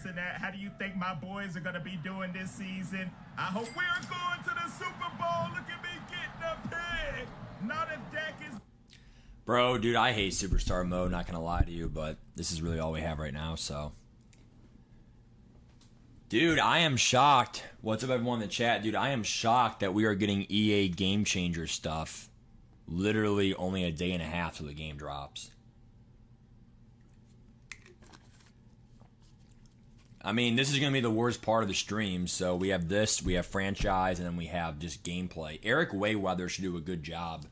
this and that. How do you think my boys are going to be doing this season? I hope we're going to the Super Bowl. Look at me getting a pick. Not if Dak is... Bro, dude, I hate Superstar Mode, not going to lie to you, but this is really all we have right now, so... Dude, I am shocked. What's up, everyone in the chat? Dude, I am shocked that we are getting EA Gamechanger stuff literally only a day and a half till the game drops. I mean, this is going to be the worst part of the stream. So we have this, we have franchise, and then we have just gameplay. Eric Rayweather should do a good job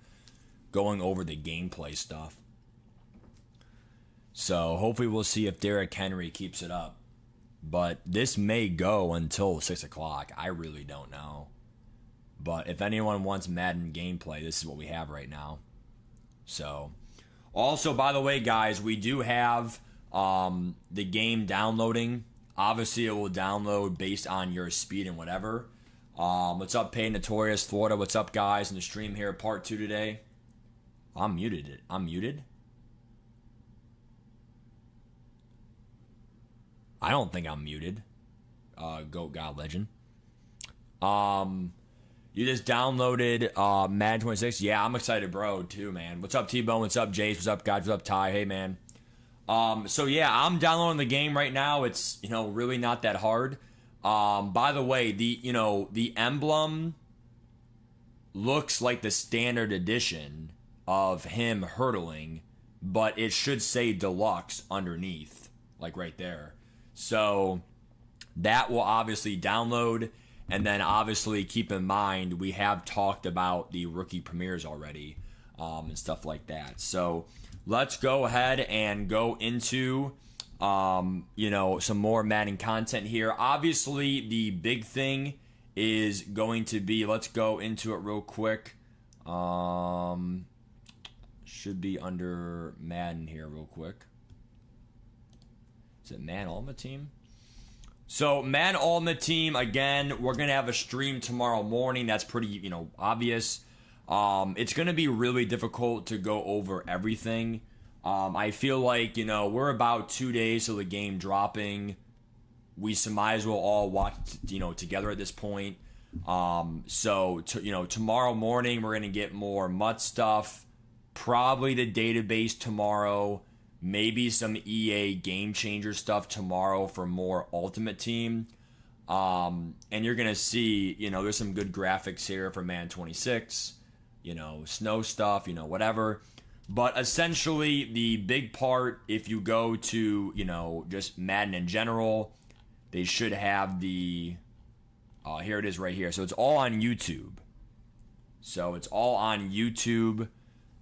going over the gameplay stuff. So hopefully we'll see if Derrick Henry keeps it up. But this may go until 6 o'clock. I really don't know. But if anyone wants Madden gameplay, this is what we have right now. So, also, by the way, guys, we do have the game downloading. Obviously, it will download based on your speed and whatever. What's up, Pay Notorious Florida? What's up, guys? In the stream here, part 2 today. I'm muted. I'm muted? I don't think I'm muted. Goat God Legend. You just downloaded Madden 26. Yeah, I'm excited, bro, too, man. What's up, T-Bone? What's up, Jace? What's up, guys? What's up, Ty? Hey, man. So yeah, I'm downloading the game right now. It's, really not that hard. By the way, the emblem looks like the standard edition of him hurdling, but it should say deluxe underneath, like right there. So that will obviously download, and then obviously keep in mind we have talked about the rookie premieres already, and stuff like that. So let's go ahead and go into some more Madden content here. Obviously the big thing is going to be, let's go into it real quick. Should be under Madden here real quick. Is it Man Ultimate Team? So, Man Ultimate Team, again, we're going to have a stream tomorrow morning. That's pretty, obvious. It's going to be really difficult to go over everything. I feel like, we're about 2 days till the game dropping. We might as well all watch, together at this point. Tomorrow morning, we're going to get more MUT stuff. Probably the database tomorrow. Maybe some EA Gamechanger stuff tomorrow for more Ultimate Team. And you're going to see, there's some good graphics here for Man 26. Snow stuff, whatever. But essentially, the big part, if you go to, just Madden in general, they should have the... here it is right here. So it's all on YouTube.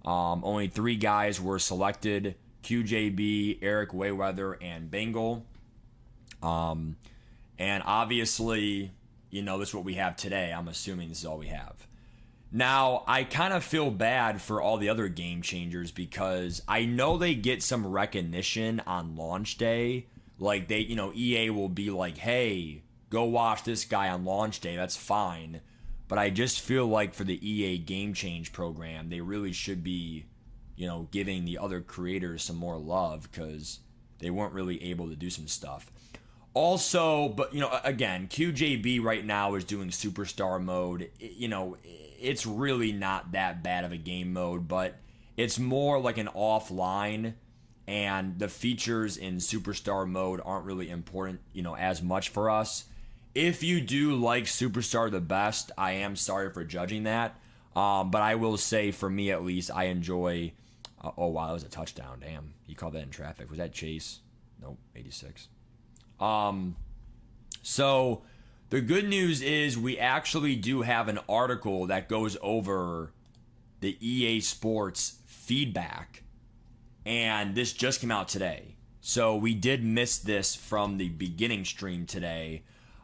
Only 3 guys were selected. QJB, Eric Rayweather, and Bengal. And obviously, this is what we have today. I'm assuming this is all we have. Now, I kind of feel bad for all the other game changers because I know they get some recognition on launch day. Like, EA will be like, hey, go watch this guy on launch day. That's fine. But I just feel like for the EA Game Change program, they really should be, giving the other creators some more love because they weren't really able to do some stuff. Also, but, again, QJB right now is doing Superstar mode. It's really not that bad of a game mode, but it's more like an offline, and the features in Superstar mode aren't really important, as much for us. If you do like Superstar the best, I am sorry for judging that. But I will say, for me at least, I enjoy... oh, wow, that was a touchdown. Damn. He called that in traffic. Was that Chase? Nope, 86. So the good news is we actually do have an article that goes over the EA Sports feedback. And this just came out today. So we did miss this from the beginning stream today.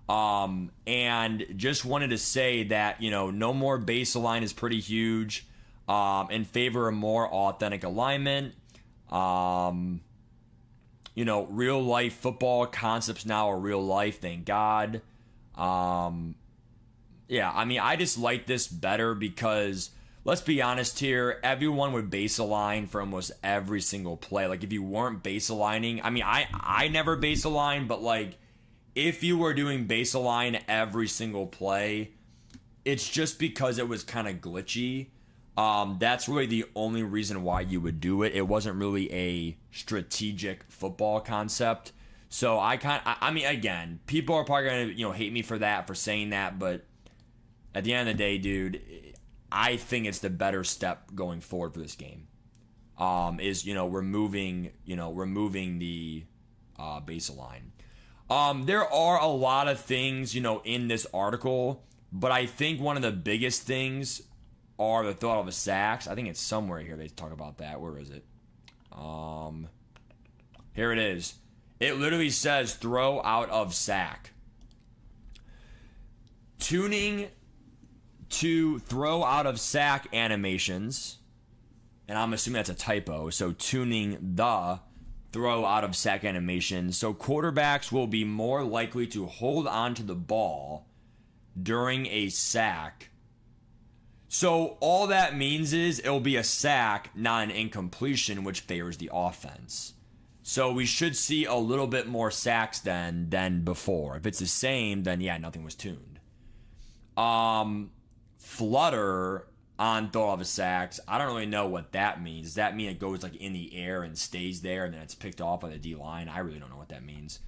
And just wanted to say that, no more baseline is pretty huge. In favor of more authentic alignment. Real life football concepts now are real life, thank God. I just like this better because, let's be honest here, everyone would base align for almost every single play. Like, if you weren't base aligning, I never base align, but like, if you were doing baseline every single play, it's just because it was kind of glitchy. That's really the only reason why you would do it. It wasn't really a strategic football concept. So I mean, again, people are probably gonna hate me for that, for saying that, but at the end of the day, dude, I think it's the better step going forward for this game. Is removing the baseline. There are a lot of things in this article, but I think one of the biggest things are the throw out of a sacks. I think it's somewhere here they talk about that. Where is it? Here it is. It literally says throw out of sack. Tuning to throw out of sack animations, and I'm assuming that's a typo, so tuning the throw out of sack animation, so quarterbacks will be more likely to hold on to the ball during a sack. So all that means is it'll be a sack, not an incompletion, which favors the offense. So we should see a little bit more sacks than before. If it's the same, then yeah, nothing was tuned. Flutter on throw of a sacks. I don't really know what that means. Does that mean it goes like in the air and stays there and then it's picked off by the D line? I really don't know what that means.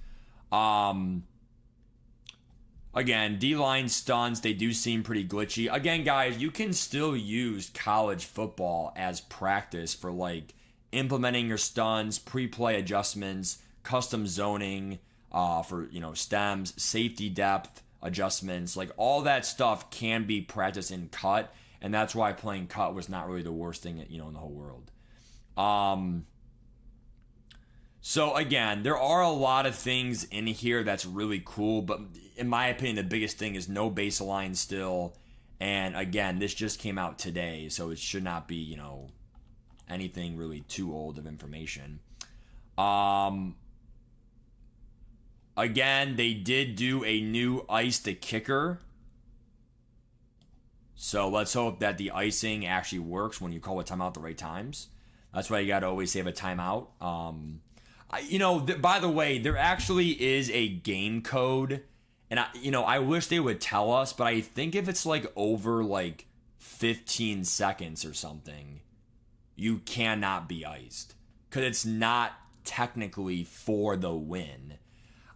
Again, D-line stunts, they do seem pretty glitchy. Again, guys, you can still use college football as practice for like implementing your stunts, pre-play adjustments, custom zoning for stems, safety depth adjustments. Like all that stuff can be practiced in cut, and that's why playing cut was not really the worst thing in the whole world. So again, there are a lot of things in here that's really cool, but in my opinion, the biggest thing is no baseline still. And again, this just came out today, so it should not be, anything really too old of information. Again, they did do a new ice the kicker. So let's hope that the icing actually works when you call a timeout at the right times. That's why you got to always save a timeout. By the way, there actually is a game code, and I wish they would tell us, but I think if it's like over like 15 seconds or something, you cannot be iced because it's not technically for the win.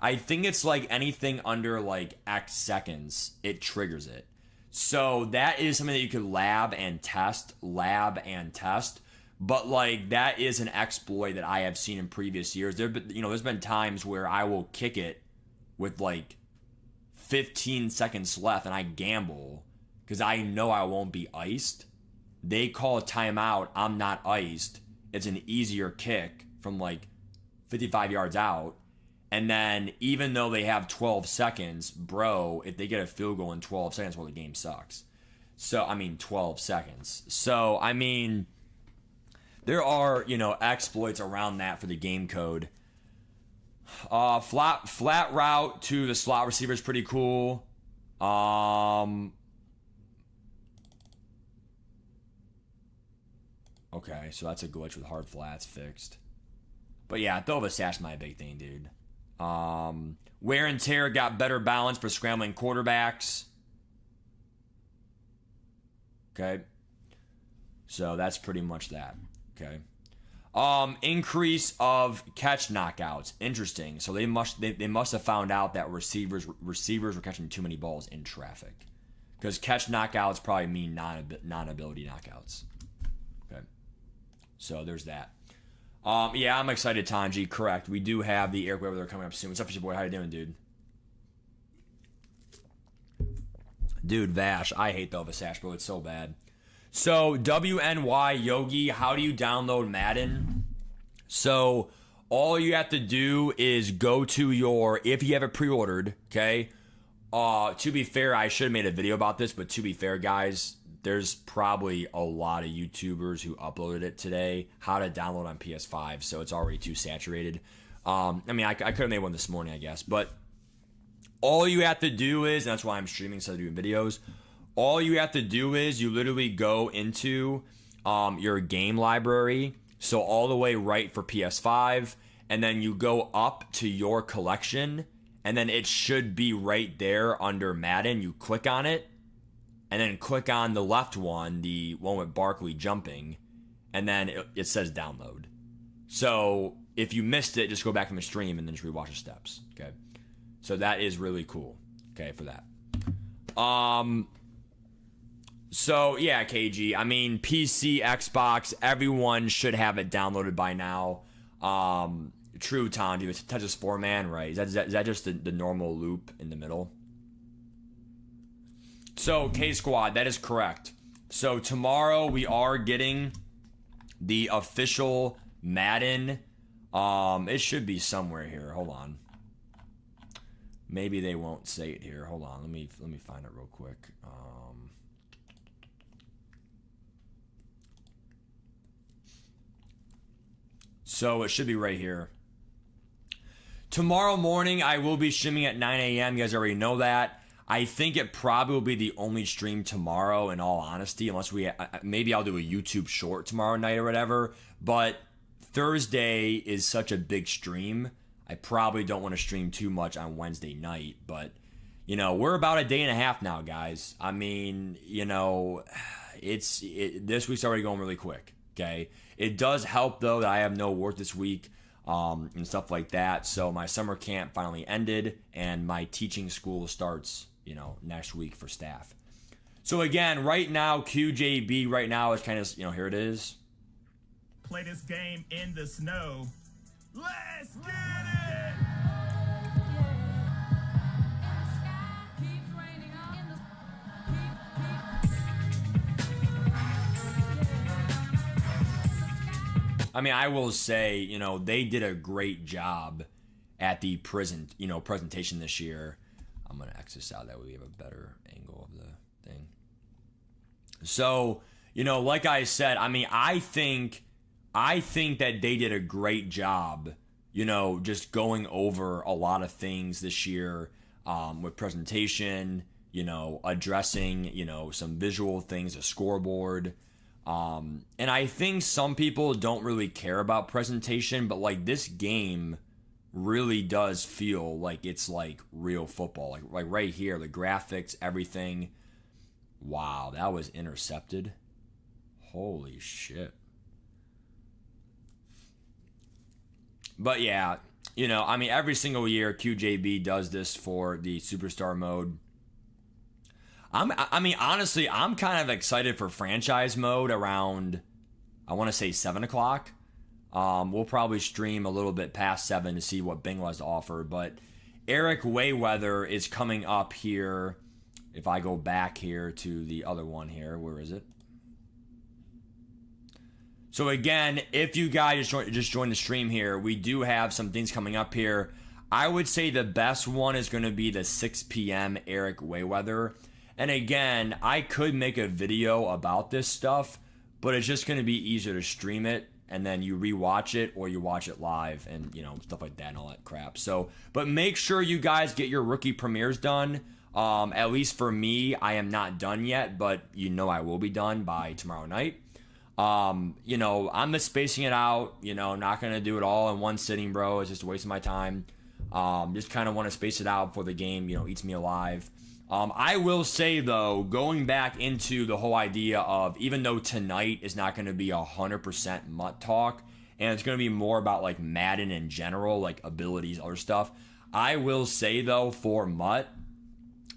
I think it's like anything under like X seconds, it triggers it. So that is something that you could lab and test. But like that is an exploit that I have seen in previous years. There's been times where I will kick it with like 15 seconds left and I gamble because I know I won't be iced. They call a timeout, I'm not iced. It's an easier kick from like 55 yards out. And then even though they have 12 seconds, bro, if they get a field goal in 12 seconds, well, the game sucks. So, 12 seconds. So, there are, exploits around that for the game code. Flat route to the slot receiver is pretty cool. Okay, so that's a glitch with hard flats fixed. But yeah, throw of a sash is my big thing, dude. Wear and tear got better balance for scrambling quarterbacks. Okay. So that's pretty much that. Okay. Increase of catch knockouts. Interesting. So they must have found out that receivers were catching too many balls in traffic. Because catch knockouts probably mean non-ability knockouts. Okay. So there's that. Yeah, I'm excited, Tanji. Correct. We do have the Eric Rayweather coming up soon. What's up, your boy? How you doing, dude? Dude, Vash. I hate the Vash, bro. It's so bad. So, WNY Yogi, how do you download Madden? So, all you have to do is go to your, if you have it pre-ordered, okay? To be fair, I should have made a video about this, but to be fair, guys, there's probably a lot of YouTubers who uploaded it today, how to download on PS5, so it's already too saturated. I could have made one this morning, I guess, but all you have to do is, and that's why I'm streaming instead of doing videos, all you have to do is you literally go into your game library, so all the way right for PS5, and then you go up to your collection, and then it should be right there under Madden. You click on it, and then click on the left one, the one with Barkley jumping, and then it says download. So if you missed it, just go back in the stream and then just rewatch the steps. Okay, so that is really cool. Okay, for that. So yeah, KG. I mean, PC, Xbox, everyone should have it downloaded by now. True, Tom. Do you touch a Spore Man? Right? Is that just the normal loop in the middle? So K Squad, that is correct. So tomorrow we are getting the official Madden. It should be somewhere here. Hold on. Maybe they won't say it here. Hold on. Let me find it real quick. So it should be right here. Tomorrow morning, I will be streaming at 9 a.m. You guys already know that. I think it probably will be the only stream tomorrow, in all honesty, unless maybe I'll do a YouTube short tomorrow night or whatever. But Thursday is such a big stream. I probably don't want to stream too much on Wednesday night. But, we're about a day and a half now, guys. I mean, this week's already going really quick, okay? It does help, though, that I have no work this week and stuff like that. So my summer camp finally ended, and my teaching school starts, next week for staff. So, again, right now, QJB right now is kind of, here it is. Play this game in the snow. Let's get it! I mean, I will say, they did a great job at the presentation this year. I'm going to X this out, that way we have a better angle of the thing. So, like I said, I mean, I think that they did a great job, just going over a lot of things this year with presentation, addressing, some visual things, a scoreboard. And I think some people don't really care about presentation, but like this game really does feel like it's like real football. Like right here, the graphics, everything. Wow, that was intercepted. Holy shit. But yeah, I mean, every single year QJB does this for the Superstar mode. Honestly, I'm kind of excited for franchise mode around, I want to say 7 o'clock. We'll probably stream a little bit past 7 to see what Bingo has to offer. But Eric Wayweather is coming up here. If I go back here to the other one here, where is it? So again, if you guys just joined the stream here, we do have some things coming up here. I would say the best one is going to be the 6 p.m. Eric Wayweather. And again, I could make a video about this stuff, but it's just going to be easier to stream it, and then you rewatch it or you watch it live and, stuff like that and all that crap. So, but make sure you guys get your rookie premieres done. At least for me, I am not done yet, but I will be done by tomorrow night. I'm just spacing it out, not going to do it all in one sitting, bro. It's just a waste of my time. Just kind of want to space it out before the game, eats me alive. I will say, though, going back into the whole idea of, even though tonight is not going to be 100% MUT talk, and it's going to be more about, like, Madden in general, like, abilities, other stuff, I will say, though, for MUT,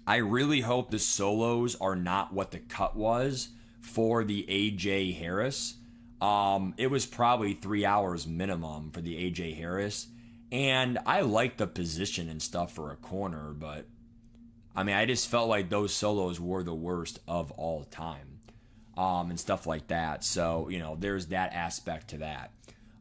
I really hope the solos are not what the cut was for the A.J. Harris. It was probably 3 hours minimum for the A.J. Harris, and I like the position and stuff for a corner, but I mean, I just felt like those solos were the worst of all time, and stuff like that. So, there's that aspect to that.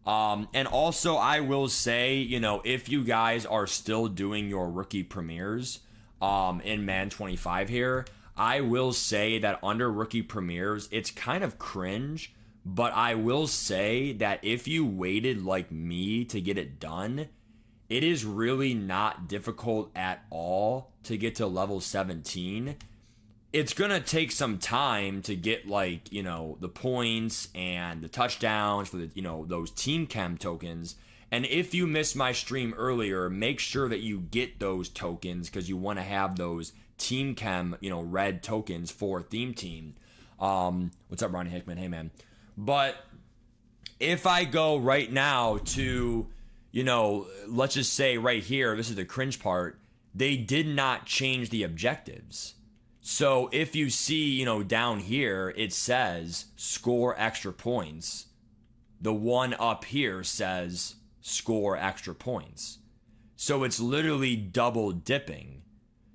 And also, I will say, if you guys are still doing your rookie premieres in Madden 25 here, I will say that under rookie premieres, it's kind of cringe, but I will say that if you waited like me to get it done, it is really not difficult at all to get to level 17. It's going to take some time to get, like, the points and the touchdowns for the, those team chem tokens. And if you missed my stream earlier, make sure that you get those tokens because you want to have those Team Chem, red tokens for Theme Team. What's up, Ronnie Hickman? Hey, man. But if I go right now to, let's just say right here, this is the cringe part, they did not change the objectives. So if you see, down here, it says score extra points. The one up here says score extra points. So it's literally double dipping.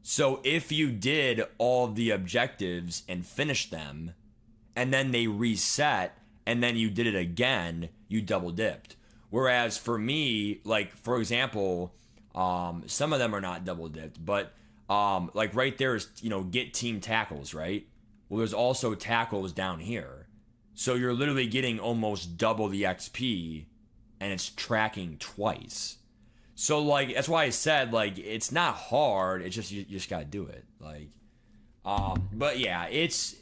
So if you did all of the objectives and finished them, and then they reset, and then you did it again, you double dipped. Whereas for me, like, for example, some of them are not double dipped, but like right there is, get team tackles, right? Well, there's also tackles down here. So you're literally getting almost double the XP, and it's tracking twice. So, like, that's why I said, like, it's not hard. It's just, you just got to do it. Like, but yeah, it's,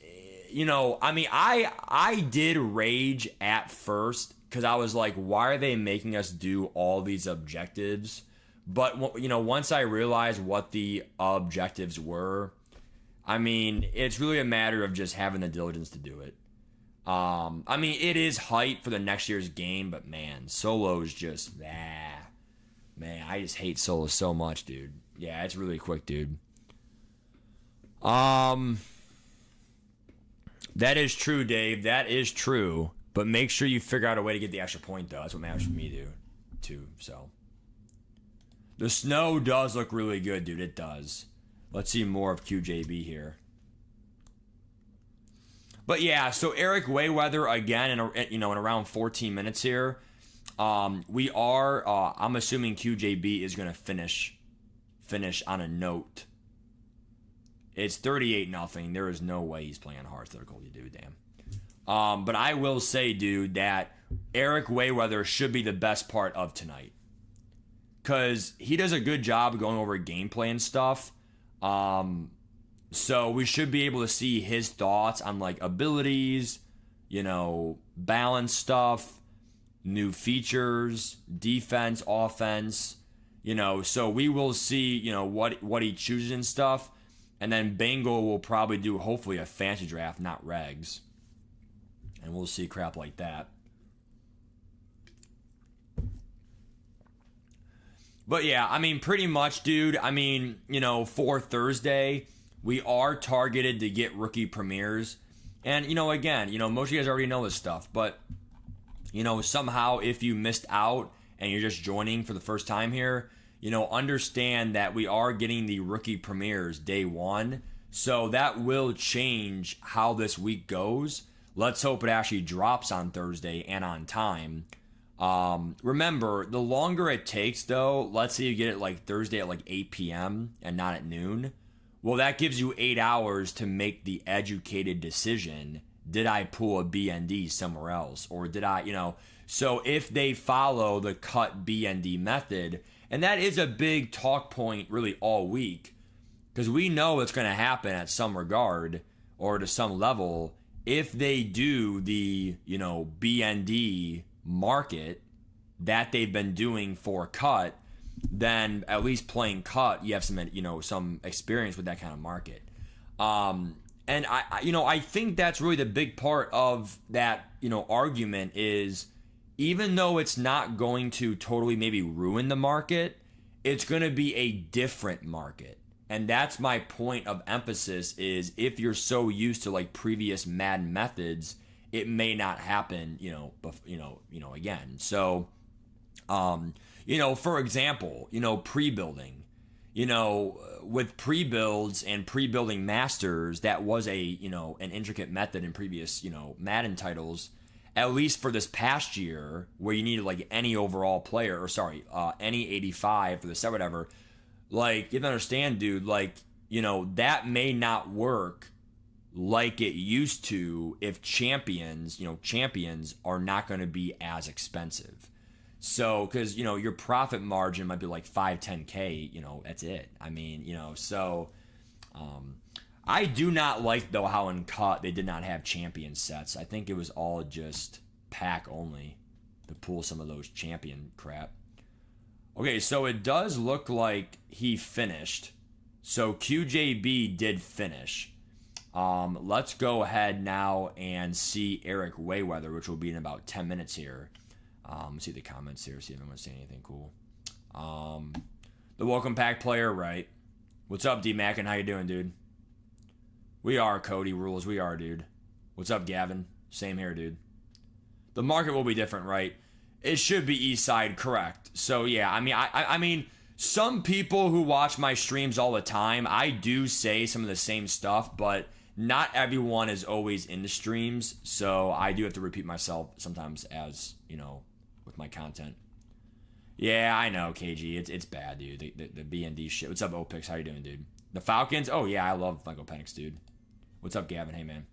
I did rage at first because I was like, why are they making us do all these objectives? But, once I realized what the objectives were, it's really a matter of just having the diligence to do it. It is hype for the next year's game, but man, solo's just, man, I just hate solo so much, dude. Yeah, it's really quick, dude. That is true, Dave. That is true. But make sure you figure out a way to get the extra point, though. That's what matters for me, too. So, the snow does look really good, dude. It does. Let's see more of QJB here. But yeah, so Eric Wayweather again, in around 14 minutes here. We are. I'm assuming QJB is gonna finish on a note. It's 38-0. There is no way he's playing hard difficulty, dude. Damn. But I will say, dude, that Eric Wayweather should be the best part of tonight, cause he does a good job going over gameplay and stuff. So we should be able to see his thoughts on like abilities, balance stuff, new features, defense, offense, so we will see, what he chooses and stuff. And then Bengal will probably do hopefully a fantasy draft, not regs. And we'll see crap like that. But yeah, pretty much, dude. For Thursday, we are targeted to get rookie premieres. And, again, most of you guys already know this stuff. But, somehow if you missed out and you're just joining for the first time here, understand that we are getting the rookie premieres day one. So that will change how this week goes. Let's hope it actually drops on Thursday and on time. Remember, the longer it takes, though, let's say you get it like Thursday at like 8 p.m. and not at noon. Well, that gives you 8 hours to make the educated decision. Did I pull a BND somewhere else? Or did I, so if they follow the cut BND method, and that is a big talk point really all week, because we know it's going to happen at some regard or to some level. If they do the, BND market that they've been doing for cut, then at least playing cut, you have some experience with that kind of market. And I think that's really the big part of that, argument is, even though it's not going to totally maybe ruin the market, it's going to be a different market. And that's my point of emphasis is if you're so used to like previous Madden methods, it may not happen, again. So, for example, pre-building, with pre-builds and pre-building masters, that was an intricate method in previous, Madden titles, at least for this past year, where you needed like any overall player, any 85 for the set, whatever. Like, you have to understand, dude, like, that may not work like it used to if champions are not going to be as expensive. So, because, your profit margin might be like 5-10K, that's it. I do not like, though, how in cut they did not have champion sets. I think it was all just pack only to pull some of those champion crap. Okay, so it does look like he finished. So QJB did finish. Let's go ahead now and see Eric Wayweather, which will be in about 10 minutes here. See the comments here, see if anyone's saying anything cool. The welcome pack player, right? What's up, D-Mac, and how you doing, dude? We are, Cody Rules. We are, dude. What's up, Gavin? Same here, dude. The market will be different, right? It should be East Side, correct. So, yeah, I mean, some people who watch my streams all the time, I do say some of the same stuff, but not everyone is always in the streams, so I do have to repeat myself sometimes as, with my content. Yeah, I know, KG. It's bad, dude. The B&D shit. What's up, Opix? How you doing, dude? The Falcons? Oh, yeah, I love Funko Penix, dude. What's up, Gavin? Hey, man.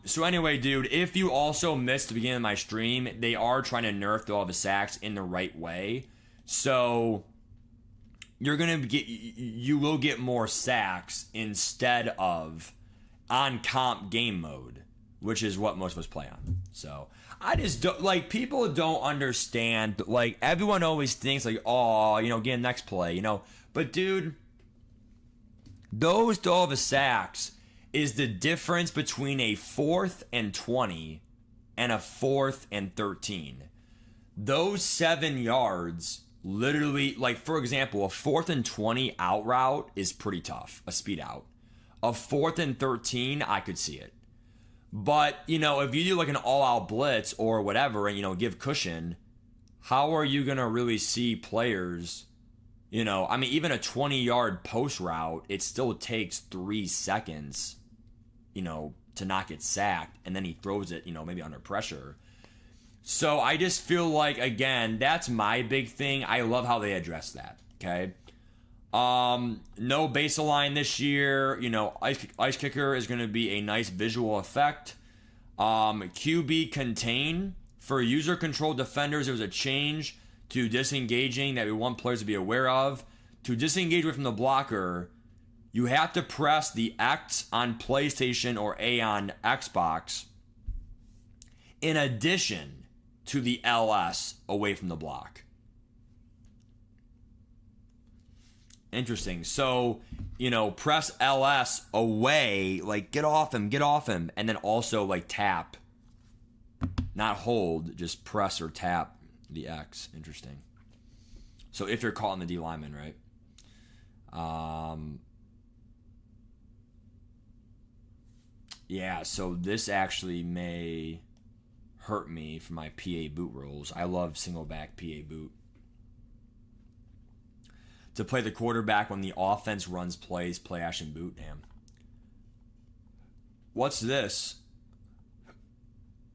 So anyway, dude, if you also missed the beginning of my stream, they are trying to nerf all the sacks in the right way. So you will get more sacks instead of on comp game mode, which is what most of us play on. So I just don't, people don't understand, everyone always thinks get next play, but dude, those Dova sacks is the difference between a 4th and 20 and a 4th and 13. Those 7 yards, literally, for example, a 4th and 20 out route is pretty tough, a speed out. A 4th and 13, I could see it. But, if you do an all-out blitz or whatever and, give cushion, how are you going to really see players, even a 20-yard post route, it still takes 3 seconds, to not get sacked, and then he throws it, maybe under pressure. So I just feel again, that's my big thing. I love how they address that, okay? No baseline this year. Ice Kicker is going to be a nice visual effect. QB contain. For user-controlled defenders, there was a change to disengaging that we want players to be aware of. To disengage away from the blocker, you have to press the X on PlayStation or A on Xbox in addition to the LS away from the block. Interesting. So, press LS away, get off him, and then also tap. Not hold, just press or tap the X. Interesting. So if you're caught in the D lineman, right? Yeah, so this actually may hurt me for my PA boot rules. I love single back PA boot. To play the quarterback when the offense runs plays, play action boot. Damn. What's this?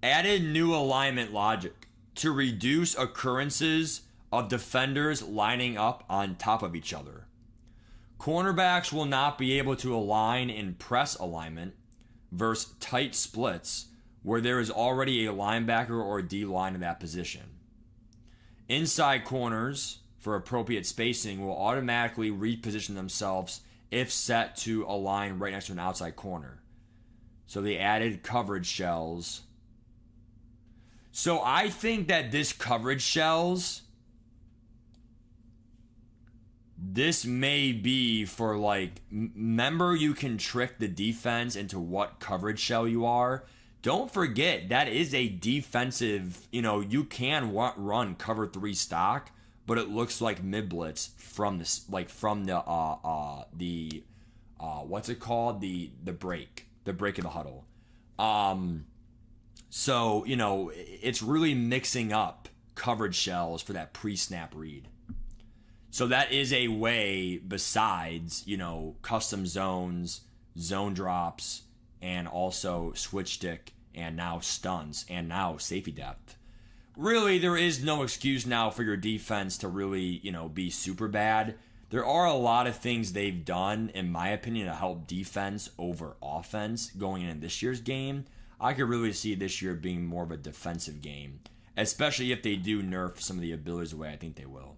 Added new alignment logic to reduce occurrences of defenders lining up on top of each other. Cornerbacks will not be able to align in press alignment versus tight splits where there is already a linebacker or D-line in that position. Inside corners, for appropriate spacing, will automatically reposition themselves if set to align right next to an outside corner. So they added coverage shells. So I think that this coverage shells, this may be for remember you can trick the defense into what coverage shell you are. Don't forget that is a defensive, you can run cover 3 stock, but it looks like mid blitz from this, from the what's it called? The break of the huddle. So, it's really mixing up coverage shells for that pre-snap read. So that is a way besides, custom zones, zone drops, and also switch stick, and now stunts, and now safety depth. Really, there is no excuse now for your defense to really, be super bad. There are a lot of things they've done, in my opinion, to help defense over offense going into this year's game. I could really see this year being more of a defensive game, especially if they do nerf some of the abilities the way I think they will.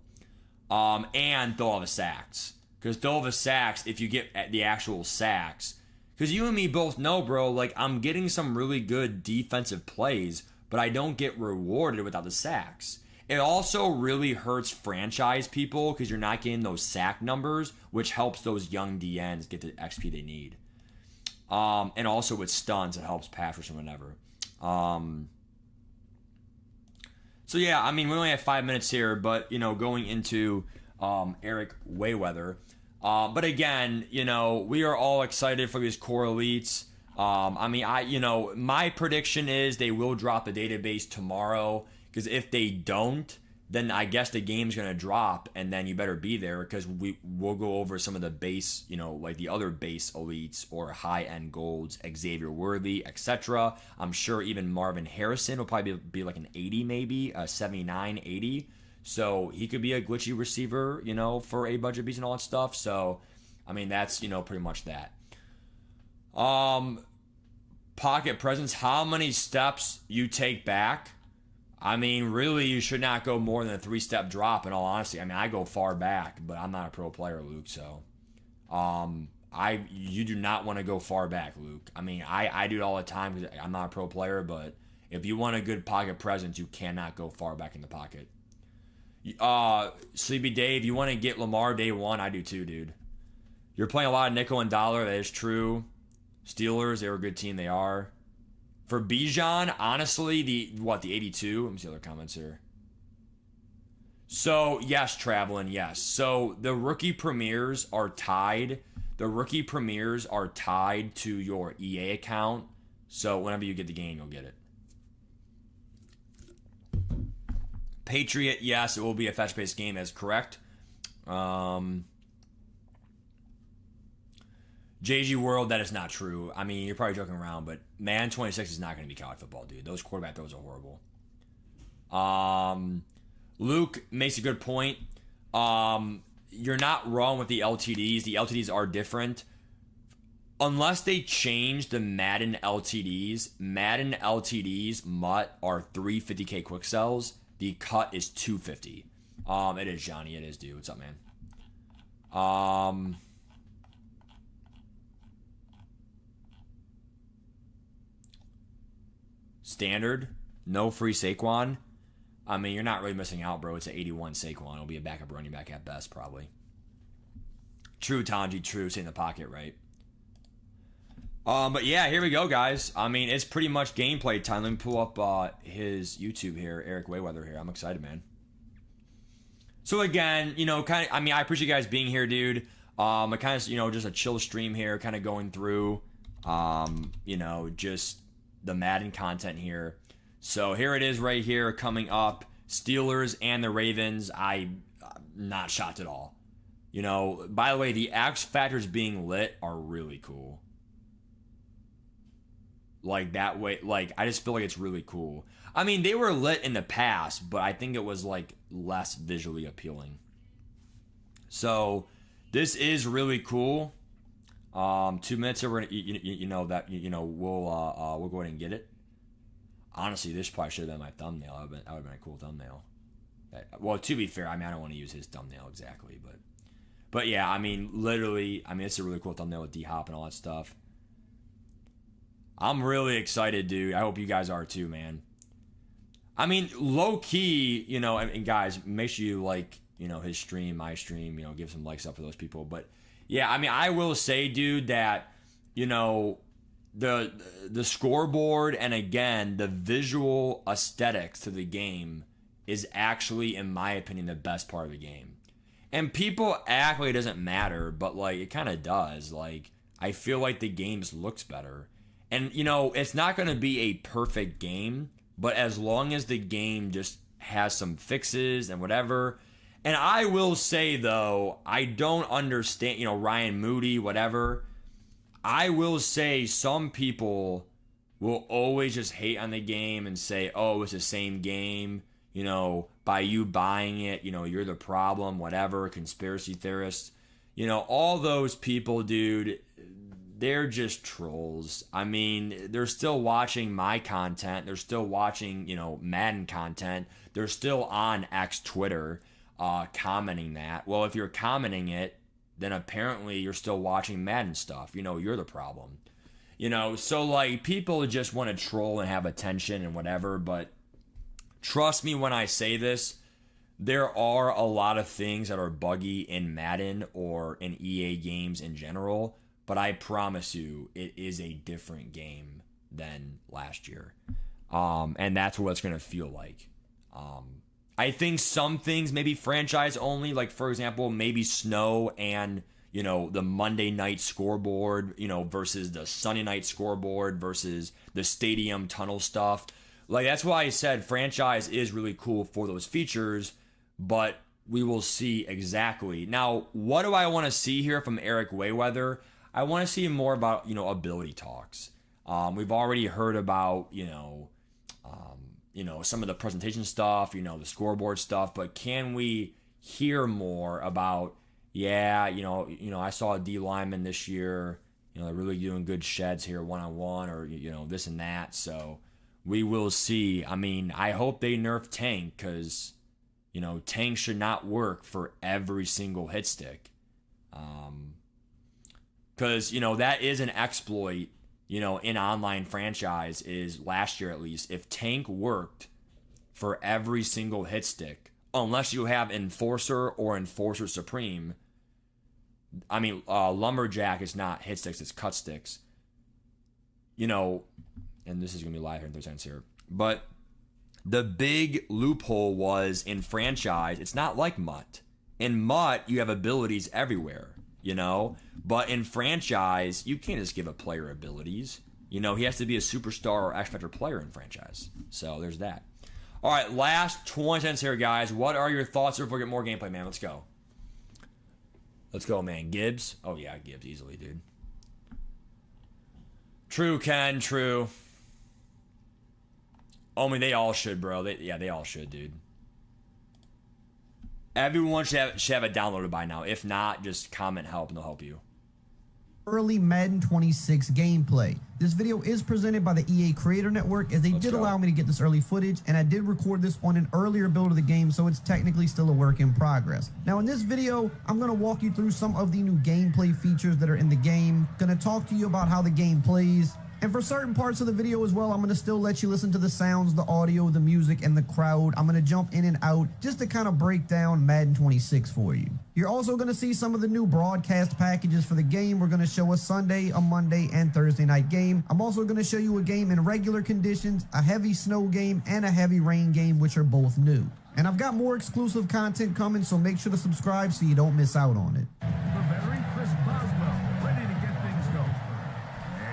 And throw all the sacks. Because throw all the sacks, if you get the actual sacks. Because you and me both know, bro, I'm getting some really good defensive plays, but I don't get rewarded without the sacks. It also really hurts franchise people because you're not getting those sack numbers, which helps those young DNs get the XP they need. And also with stuns, it helps pass rush and whatever. So yeah, I mean, we only have 5 minutes here, but going into Eric Wayweather. But again, we are all excited for these core elites. My prediction is they will drop the database tomorrow, because if they don't, then I guess the game's going to drop, and then you better be there, because we'll go over some of the base, like the other base elites or high-end golds, Xavier Worthy, etc. I'm sure even Marvin Harrison will probably be like an 80 maybe, a 79, 80. So he could be a glitchy receiver, for a budget beats and all that stuff. So, I mean, that's, pretty much that. Pocket presence, how many steps you take back? I mean, really, you should not go more than a 3-step drop, in all honesty. I mean, I go far back, but I'm not a pro player, Luke, so. You do not want to go far back, Luke. I mean, I do it all the time because I'm not a pro player, but if you want a good pocket presence, you cannot go far back in the pocket. Sleepy Dave, you want to get Lamar day one? I do too, dude. You're playing a lot of nickel and dollar. That is true. Steelers, they're a good team. They are. For Bijan, honestly, the 82? Let me see other comments here. So, yes, Travelin, yes. So, the rookie premieres are tied. The rookie premieres are tied to your EA account. So, whenever you get the game, you'll get it. Patriot, yes, it will be a fetch-based game, that's correct. JG World, that is not true. I mean, you're probably joking around, but Madden 26 is not going to be college football, dude. Those quarterback throws are horrible. Luke makes a good point. You're not wrong with the LTDs. The LTDs are different. Unless they change the Madden LTDs, MUT are 350k quick sells. The cut is 250. It is, Johnny. It is, dude. What's up, man? Standard. No free Saquon. I mean, you're not really missing out, bro. It's an 81 Saquon. It'll be a backup running back at best, probably. True, Tanji. True. Stay in the pocket, right? But yeah, here we go, guys. I mean, it's pretty much gameplay time. Let me pull up his YouTube here, Eric Wayweather here. I'm excited, man. So again, I appreciate you guys being here, dude. I kind of, just a chill stream here, kind of going through, just the Madden content here. So here it is right here coming up. Steelers and the Ravens. I'm not shocked at all. By the way, the X Factors being lit are really cool. Like that way, I just feel like it's really cool. I mean, they were lit in the past, but I think it was less visually appealing. So this is really cool. 2 minutes here, we're gonna, we'll go ahead and get it. Honestly, this probably should have been my thumbnail. That would have been a cool thumbnail. Well, to be fair, I mean, I don't want to use his thumbnail exactly, but yeah, I mean, literally, it's a really cool thumbnail with D-Hop and all that stuff. I'm really excited, dude. I hope you guys are too, man. I mean, low key, and guys, make sure you like, his stream, my stream, give some likes up for those people. But yeah, I mean, I will say, dude, that, the scoreboard and again, the visual aesthetics to the game is actually, in my opinion, the best part of the game. And people act like it doesn't matter, but it kind of does. I feel like the game just looks better. And, it's not going to be a perfect game, but as long as the game just has some fixes and whatever. And I will say, though, I don't understand, Ryan Moody, whatever. I will say some people will always just hate on the game and say, oh, it's the same game. By you buying it, you're the problem, whatever, conspiracy theorists. All those people, dude, they're just trolls. I mean, they're still watching my content. They're still watching, Madden content. They're still on X Twitter commenting that. Well, if you're commenting it, then apparently you're still watching Madden stuff. You're the problem. So, people just want to troll and have attention and whatever, but trust me when I say this, there are a lot of things that are buggy in Madden or in EA games in general, but I promise you it is a different game than last year. And that's what it's going to feel like. I think some things maybe franchise only, like for example, maybe snow and, you know, the Monday night scoreboard, you know, versus the Sunday night scoreboard versus the stadium tunnel stuff. Like, that's why I said franchise is really cool for those features, but we will see exactly. Now, what do I want to see here from Eric Rayweather? I want to see more about, you know, ability talks. We've already heard about, some of the presentation stuff, the scoreboard stuff, but can we hear more about, I saw a D lineman this year, they're really doing good sheds here one-on-one or, this and that. So we will see. I mean, I hope they nerf Tank because, Tank should not work for every single hit stick. Because, that is an exploit, in online franchise is last year at least. If Tank worked for every single hit stick, unless you have Enforcer or Enforcer Supreme, Lumberjack is not hit sticks, it's cut sticks. And this is going to be live here in 30 seconds here. But the big loophole was in franchise, it's not like Mutt. In Mutt, you have abilities everywhere, But in franchise, you can't just give a player abilities. He has to be a superstar or X Factor player in franchise. So there's that. All right, last 20 seconds here, guys. What are your thoughts before we get more gameplay, man? Let's go. Let's go, man. Gibbs? Oh, yeah, Gibbs easily, dude. True, Ken, true. They all should, bro. They all should, dude. Everyone should have it downloaded by now. If not, just comment help and they'll help you. Early Madden 26 gameplay. This video is presented by the EA Creator Network, as they did allow me to get this early footage, and I did record this on an earlier build of the game, so it's technically still a work in progress. Now in this video, I'm going to walk you through some of the new gameplay features that are in the game, going to talk to you about how the game plays, and for certain parts of the video as well, I'm going to still let you listen to the sounds, the audio, the music, and the crowd. I'm going to jump in and out just to kind of break down Madden 26 for you. You're also going to see some of the new broadcast packages for the game. We're going to show a Sunday, a Monday, and Thursday night game. I'm also going to show you a game in regular conditions, a heavy snow game, and a heavy rain game, which are both new. And I've got more exclusive content coming, so make sure to subscribe so you don't miss out on it.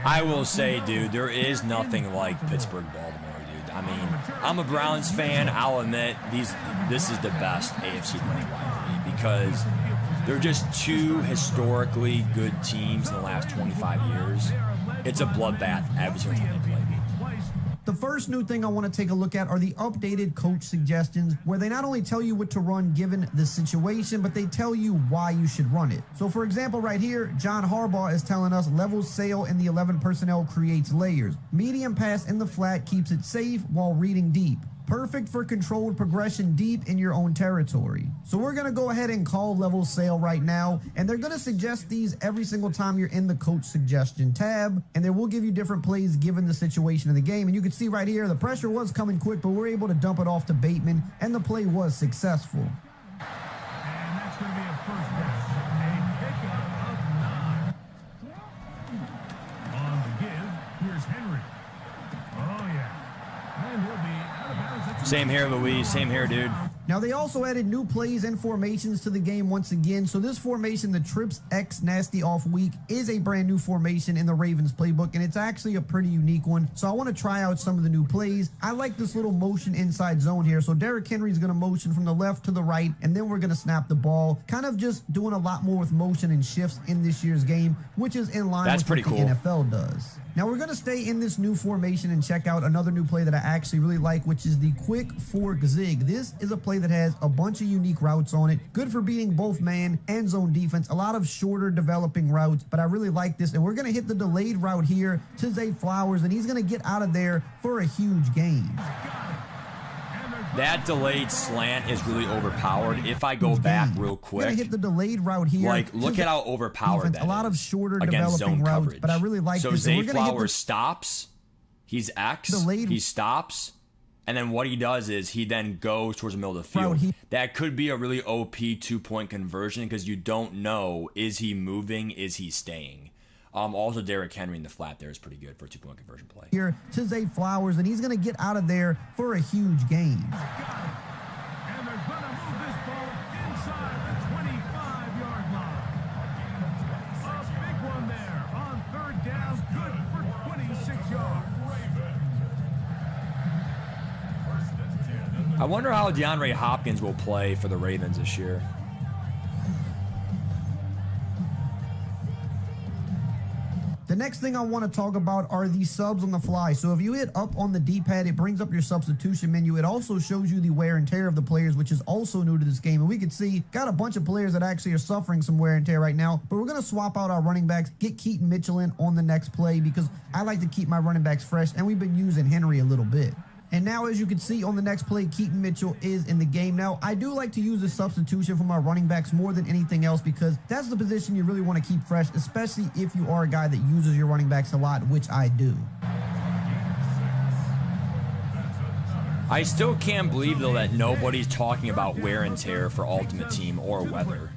I will say, dude, there is nothing like Pittsburgh-Baltimore, dude. I'm a Browns fan. I'll admit this is the best AFC winning rivalry because they're just two historically good teams in the last 25 years. It's a bloodbath every single time they play. The first new thing I want to take a look at are the updated coach suggestions, where they not only tell you what to run given the situation, but they tell you why you should run it. So for example, right here, John Harbaugh is telling us levels sail in the 11 personnel creates layers. Medium pass in the flat keeps it safe while reading deep. Perfect for controlled progression deep in your own territory. So we're going to go ahead and call level sale right now, and they're going to suggest these every single time you're in the coach suggestion tab, and they will give you different plays given the situation of the game. And you can see right here, the pressure was coming quick, but we're able to dump it off to Bateman, and the play was successful. And that's going to be a first down. A pickup of 9. On the give, here's Henry. Oh, yeah. And he'll be out of bounds. Same here, Louise. Same here, dude. Now, they also added new plays and formations to the game once again. So this formation, the Trips X Nasty Off Week, is a brand new formation in the Ravens playbook, and it's actually a pretty unique one. So I want to try out some of the new plays. I like this little motion inside zone here. So Derrick Henry's going to motion from the left to the right, and then we're going to snap the ball. Kind of just doing a lot more with motion and shifts in this year's game, which is in line with what the NFL does. Now we're going to stay in this new formation and check out another new play that I actually really like, which is the quick fork zig. This is a play that has a bunch of unique routes on it. Good for beating both man and zone defense. A lot of shorter developing routes, but I really like this. And we're going to hit the delayed route here to Zay Flowers, and he's going to get out of there for a huge gain. That delayed slant is really overpowered. If I go back real quick, gonna hit the delayed route here. Like, look at how overpowered that is. A lot of shorter against developing zone routes, coverage. but I really like so this. Zay Flowers stops. He's X. He stops, And then what he does is he then goes towards the middle of the field. That could be a really OP 2-point conversion because you don't know, is he moving, is he staying? Also, Derrick Henry in the flat there is pretty good for a 2-point conversion play. Here to Zay Flowers, and he's going to get out of there for a huge gain. And they're going to move this ball inside the 25-yard line. A big one there on third down, good for 26 yards. I wonder how DeAndre Hopkins will play for the Ravens this year. The next thing I want to talk about are the subs on the fly. So if you hit up on the D-pad, it brings up your substitution menu. It also shows you the wear and tear of the players, which is also new to this game. And we can see, got a bunch of players that actually are suffering some wear and tear right now. But we're going to swap out our running backs, get Keaton Mitchell in on the next play because I like to keep my running backs fresh. And we've been using Henry a little bit. And now, as you can see on the next play, Keaton Mitchell is in the game. Now, I do like to use a substitution for my running backs more than anything else because that's the position you really want to keep fresh, especially if you are a guy that uses your running backs a lot, which I do. I still can't believe, though, that nobody's talking about wear and tear for Ultimate Team or weather.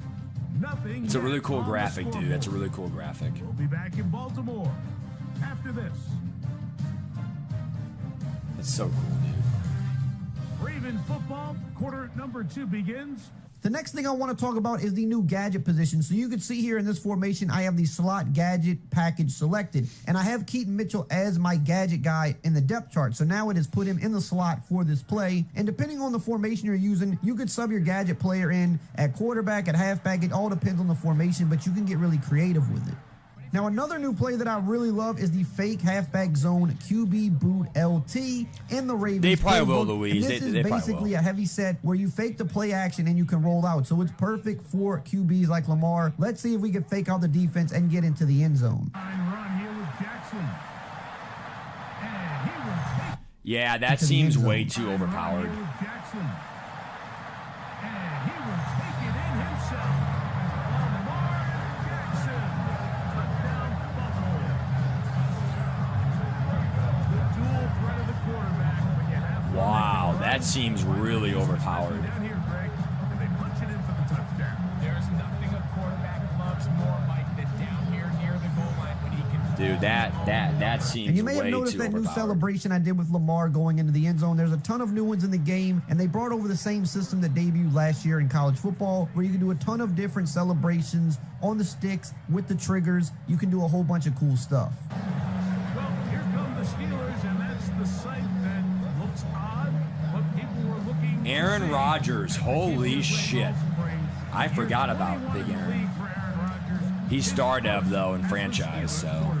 It's a really cool graphic, dude. It's a really cool graphic. We'll be back in Baltimore after this. It's so cool, dude. Raven football, quarter number 2 begins. The next thing I want to talk about is the new gadget position. So you can see here in this formation, I have the slot gadget package selected. And I have Keaton Mitchell as my gadget guy in the depth chart. So now it has put him in the slot for this play. And depending on the formation you're using, you could sub your gadget player in at quarterback, at halfback. It all depends on the formation, but you can get really creative with it. Now, another new play that I really love is the fake halfback zone QB boot LT in the Ravens. They probably playbook. will, Louise. And this is basically a heavy set where you fake the play action and you can roll out. So it's perfect for QBs like Lamar. Let's see if we can fake out the defense and get into the end zone. Yeah, that seems way too overpowered. Wow, that seems really overpowered. Dude, that seems way too overpowered. And you may have noticed that new celebration I did with Lamar going into the end zone. There's a ton of new ones in the game, and they brought over the same system that debuted last year in college football, where you can do a ton of different celebrations on the sticks with the triggers. You can do a whole bunch of cool stuff. Well, here come the Steelers, and that's the sight that looks odd, but people were looking. Aaron Rodgers, holy shit. I forgot about Big Aaron. He's star dev, though, in franchise, so.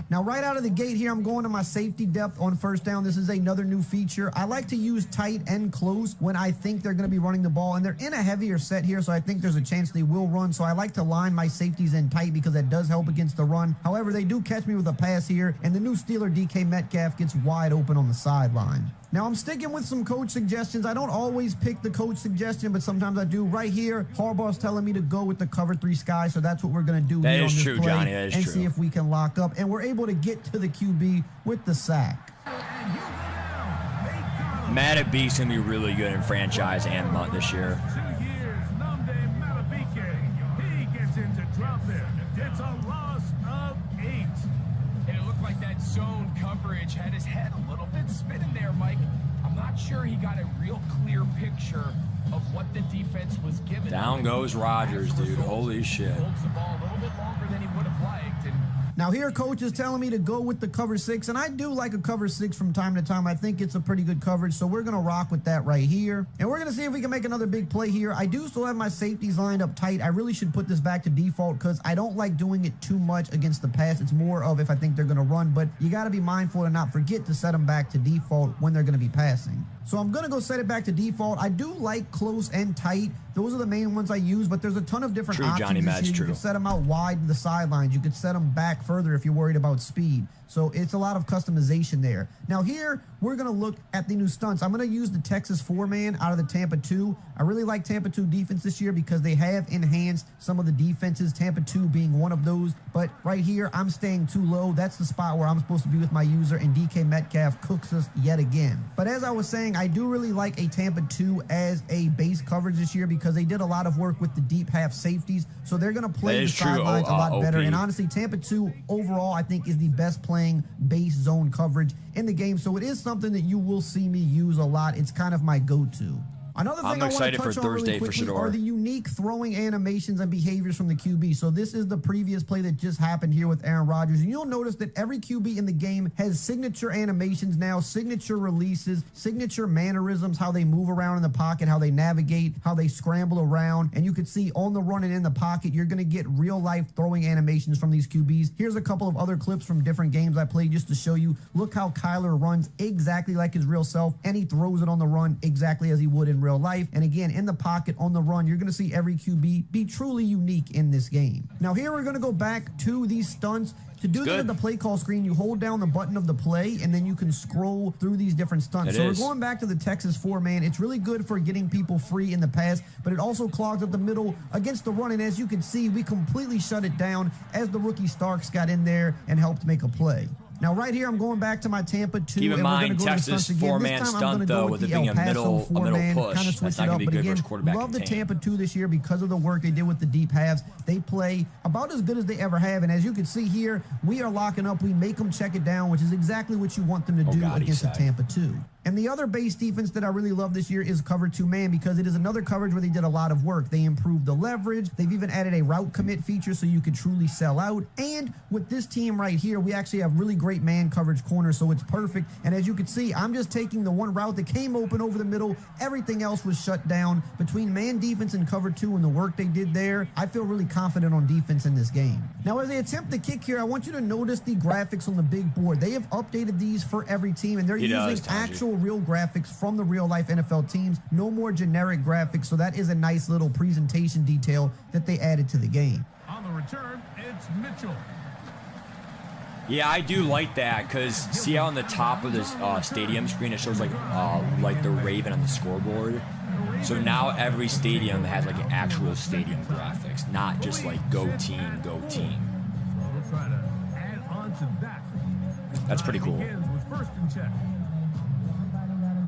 Now, right out of the gate here, I'm going to my safety depth on first down. This is another new feature. I like to use tight and close when I think they're going to be running the ball, and they're in a heavier set here, so I think there's a chance they will run. So I like to line my safeties in tight because that does help against the run. However, they do catch me with a pass here, and the new Steeler DK Metcalf gets wide open on the sideline. Now, I'm sticking with some coach suggestions. I don't always pick the coach suggestion, but sometimes I do. Right here, Harbaugh's telling me to go with the cover 3 sky, so that's what we're going to do here on this play. Johnny, that is and true. See if we can lock up. And we're able to get to the QB with the sack. Madden B's going to be really good in franchise and MUT this year. 2 years, Namde Matabike. He gets into drop there. It's a loss of 8. And it looked like that zone coverage had his head a little bit spinning there, Mike. I'm not sure he got a real clear picture of what the defense was given. Down goes Rodgers, dude. Holy shit. Holds the ball a little bit longer than he would have liked. And now here, coach is telling me to go with the cover 6, and I do like a cover 6 from time to time. I think it's a pretty good coverage, so we're going to rock with that right here. And we're going to see if we can make another big play here. I do still have my safeties lined up tight. I really should put this back to default because I don't like doing it too much against the pass. It's more of if I think they're going to run, but you got to be mindful to not forget to set them back to default when they're going to be passing. So I'm going to go set it back to default. I do like close and tight. Those are the main ones I use, but there's a ton of different options. Johnny, this year. true. You can set them out wide to the sidelines. You could set them back further if you're worried about speed. So it's a lot of customization there. Now here, we're going to look at the new stunts. I'm going to use the Texas 4-man out of the Tampa 2. I really like Tampa 2 defense this year because they have enhanced some of the defenses, Tampa 2 being one of those. But right here, I'm staying too low. That's the spot where I'm supposed to be with my user, and DK Metcalf cooks us yet again. But as I was saying, I do really like a Tampa 2 as a base coverage this year because they did a lot of work with the deep half safeties. So they're going to play the sidelines a lot better. And honestly, Tampa 2 overall, I think, is the best playing base zone coverage in the game. So it is something that you will see me use a lot. It's kind of my go-to. Another thing I want to touch on really quickly are the unique throwing animations and behaviors from the QB. So this is the previous play that just happened here with Aaron Rodgers. And you'll notice that every QB in the game has signature animations now, signature releases, signature mannerisms, how they move around in the pocket, how they navigate, how they scramble around. And you can see on the run and in the pocket, you're going to get real life throwing animations from these QBs. Here's a couple of other clips from different games I played just to show you. Look how Kyler runs exactly like his real self, and he throws it on the run exactly as he would in real life. And again, in the pocket on the run, you're going to see every QB be truly unique in this game. Now here we're going to go back to these stunts. To do that at the play call screen, you hold down the button of the play, and then you can scroll through these different stunts. So we're going back to the Texas 4-man. It's really good for getting people free in the pass, but it also clogs up the middle against the run. And as you can see, we completely shut it down as the rookie Starks got in there and helped make a play. Now, right here, I'm going back to my Tampa 2. Keep in mind, Texas 4-man stunt, though, with it being a middle push. That's not going to be good versus quarterback. Love the Tampa 2 this year because of the work they did with the deep halves. They play about as good as they ever have. And as you can see here, we are locking up. We make them check it down, which is exactly what you want them to do against the Tampa 2. And the other base defense that I really love this year is cover 2-man because it is another coverage where they did a lot of work. They improved the leverage. They've even added a route commit feature so you can truly sell out. And with this team right here, we actually have really great man coverage corners, so it's perfect. And as you can see, I'm just taking the one route that came open over the middle. Everything else was shut down. Between man defense and cover 2 and the work they did there, I feel really confident on defense in this game. Now, as they attempt the kick here, I want you to notice the graphics on the big board. They have updated these for every team, and they're using actual real graphics from the real life NFL teams. No more generic graphics, so that is a nice little presentation detail that they added to the game. On the return, it's Mitchell. Yeah, I do like that because see how on the top of this stadium screen it shows like the Raven on the scoreboard. So now every stadium has like actual stadium graphics, not just like go team, go team. We'll try to add on to that. That's pretty cool. With first and 10.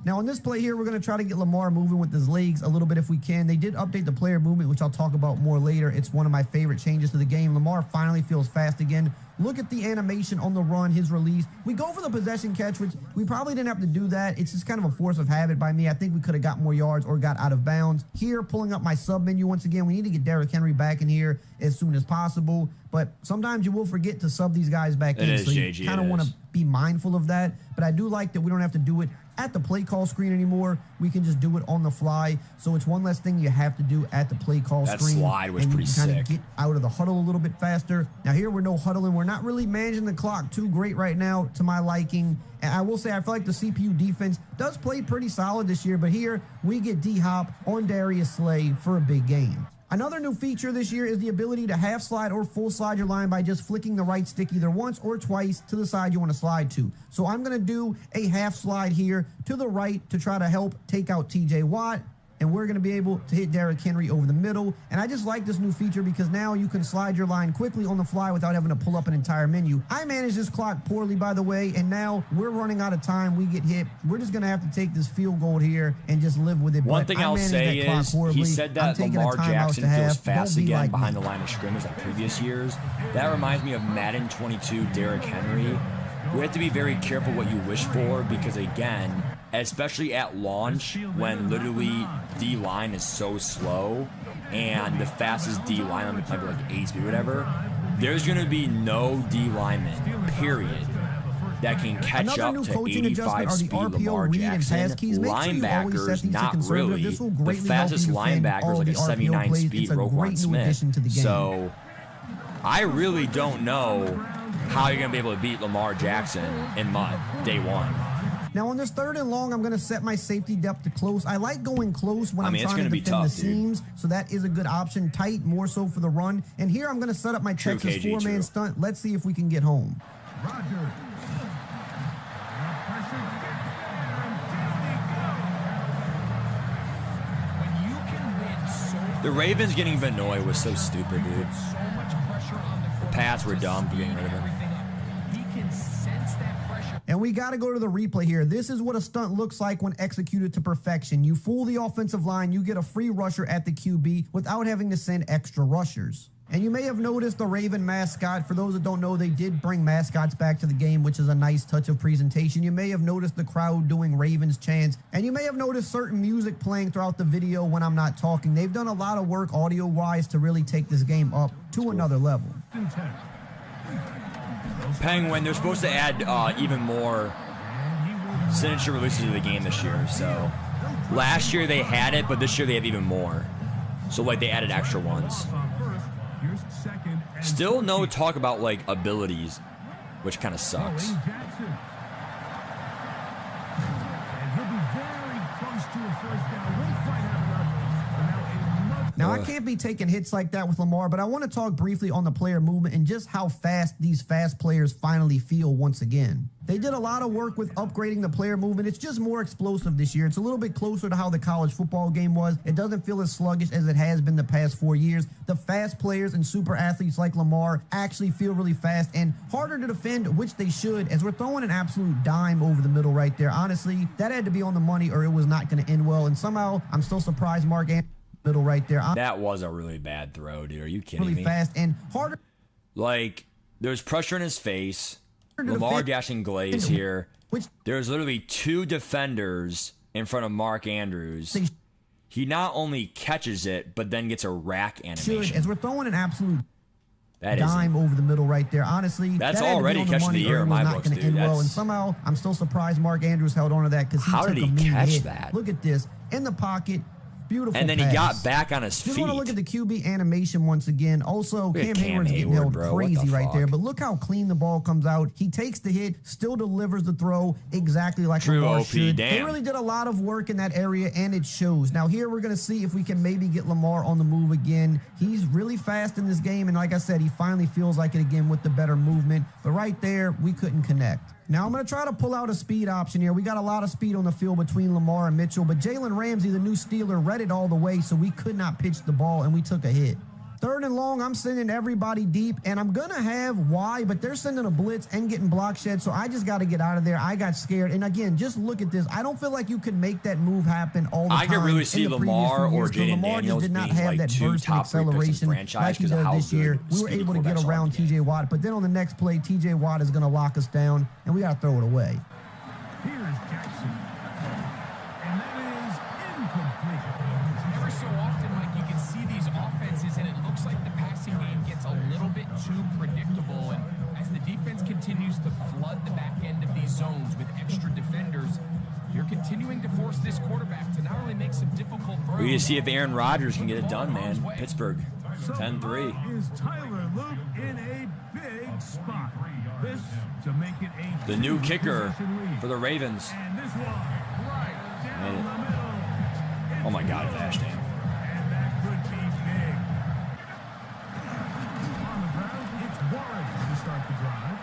Now, on this play here, we're going to try to get Lamar moving with his legs a little bit if we can. They did update the player movement, which I'll talk about more later. It's one of my favorite changes to the game. Lamar finally feels fast again. Look at the animation on the run, his release. We go for the possession catch, which we probably didn't have to do that. It's just kind of a force of habit by me. I think we could have got more yards or got out of bounds. Here, pulling up my sub menu once again. We need to get Derrick Henry back in here as soon as possible. But sometimes you will forget to sub these guys back in. So you kind of want to be mindful of that. But I do like that we don't have to do it at the play call screen anymore. We can just do it on the fly. So it's one less thing you have to do at the play call screen. That slide was pretty sick. Kind of get out of the huddle a little bit faster. Now here we're no huddling. We're not really managing the clock too great right now to my liking. And I will say I feel like the CPU defense does play pretty solid this year. But here we get D-Hop on Darius Slay for a big game. Another new feature this year is the ability to half slide or full slide your line by just flicking the right stick either once or twice to the side you want to slide to. So I'm going to do a half slide here to the right to try to help take out TJ Watt. And we're going to be able to hit Derrick Henry over the middle. And I just like this new feature because now you can slide your line quickly on the fly without having to pull up an entire menu. I managed this clock poorly, by the way, and now we're running out of time. We get hit. We're just going to have to take this field goal here and just live with it. One thing I'll say is he said that Lamar Jackson feels fast again behind the line of scrimmage like previous years. That reminds me of Madden 22, Derrick Henry. We have to be very careful what you wish for because, again, especially at launch when literally D-line is so slow and the fastest D-line on the play like 8 speed or whatever, there's going to be no D-lineman, period, that can catch up to 85 speed Lamar Jackson. Linebackers, not really. The fastest linebacker is like a 79 speed Roquan Smith. So I really don't know how you're going to be able to beat Lamar Jackson in mud day one. Now, on this 3rd and long, I'm going to set my safety depth to close. I like going close when I'm trying to defend the seams, so that is a good option. Tight, more so for the run. And here I'm going to set up my Texas 4-man stunt. Let's see if we can get home. The Ravens getting Vanoy was so stupid, dude. The pass were dumb for getting rid of him. And we got to go to the replay here. This is what a stunt looks like when executed to perfection. You fool the offensive line, you get a free rusher at the QB without having to send extra rushers. And you may have noticed the Raven mascot. For those that don't know, they did bring mascots back to the game, which is a nice touch of presentation. You may have noticed the crowd doing Ravens chants, and you may have noticed certain music playing throughout the video when I'm not talking. They've done a lot of work audio-wise to really take this game up to another level. Penguin, they're supposed to add even more signature releases to the game this year. So last year they had it, but this year they have even more. So like they added extra ones. Still no talk about like abilities, which kind of sucks. Now, I can't be taking hits like that with Lamar, but I want to talk briefly on the player movement and just how fast these fast players finally feel once again. They did a lot of work with upgrading the player movement. It's just more explosive this year. It's a little bit closer to how the college football game was. It doesn't feel as sluggish as it has been the past 4 years. The fast players and super athletes like Lamar actually feel really fast and harder to defend, which they should, as we're throwing an absolute dime over the middle right there. Honestly, that had to be on the money or it was not going to end well. And somehow, I'm still surprised Mark Andrews middle right there. That was a really bad throw, dude. Are you kidding me? Really fast and harder. Like, there's pressure in his face. Lamar dashing glaze here. There's literally 2 defenders in front of Mark Andrews. He not only catches it, but then gets a rack animation. As we're throwing an absolute dime over the middle right there. Honestly, that's already catching the year in my books, dude. Well, and somehow I'm still surprised Mark Andrews held on to that because how did he catch that? Look at this in the pocket. Beautiful and then pass. He got back on his feet. Just want to look at the QB animation once again. Also, Cam Hayward's getting held crazy right there. But look how clean the ball comes out. He takes the hit, still delivers the throw exactly like Lamar should. They really did a lot of work in that area, and it shows. Now here we're going to see if we can maybe get Lamar on the move again. He's really fast in this game, and like I said, he finally feels like it again with the better movement. But right there, we couldn't connect. Now, I'm going to try to pull out a speed option here. We got a lot of speed on the field between Lamar and Mitchell, but Jalen Ramsey, the new Steeler, read it all the way, so we could not pitch the ball, and we took a hit. 3rd and long, I'm sending everybody deep, and I'm going to have Y, but they're sending a blitz and getting block shed, so I just got to get out of there. I got scared, and again, just look at this. I don't feel like you can make that move happen all the time. I could really see Lamar or Jaden Daniels did not being have like that 2 burst top 3 picks in the franchise like he does this year. We were able to get around T.J. Watt, but then on the next play, T.J. Watt is going to lock us down, and we got to throw it away. Here's Jackson. And that is incomplete. Ever so often, Mike, you can see these offenses, and it looks like the passing game gets a little bit too predictable. And as the defense continues to flood the back end of these zones with extra defenders, you're continuing to force this quarterback to not only make some difficult throws. We need to see if Aaron Rodgers can get it done, man. Pittsburgh, 10-3. Is Tyler Luke in a big spot? This to make it a the new kicker for the Ravens. And this one right down the middle. Oh my God, Ashton. And that could be big. On the ground, it's Warren to start the drive.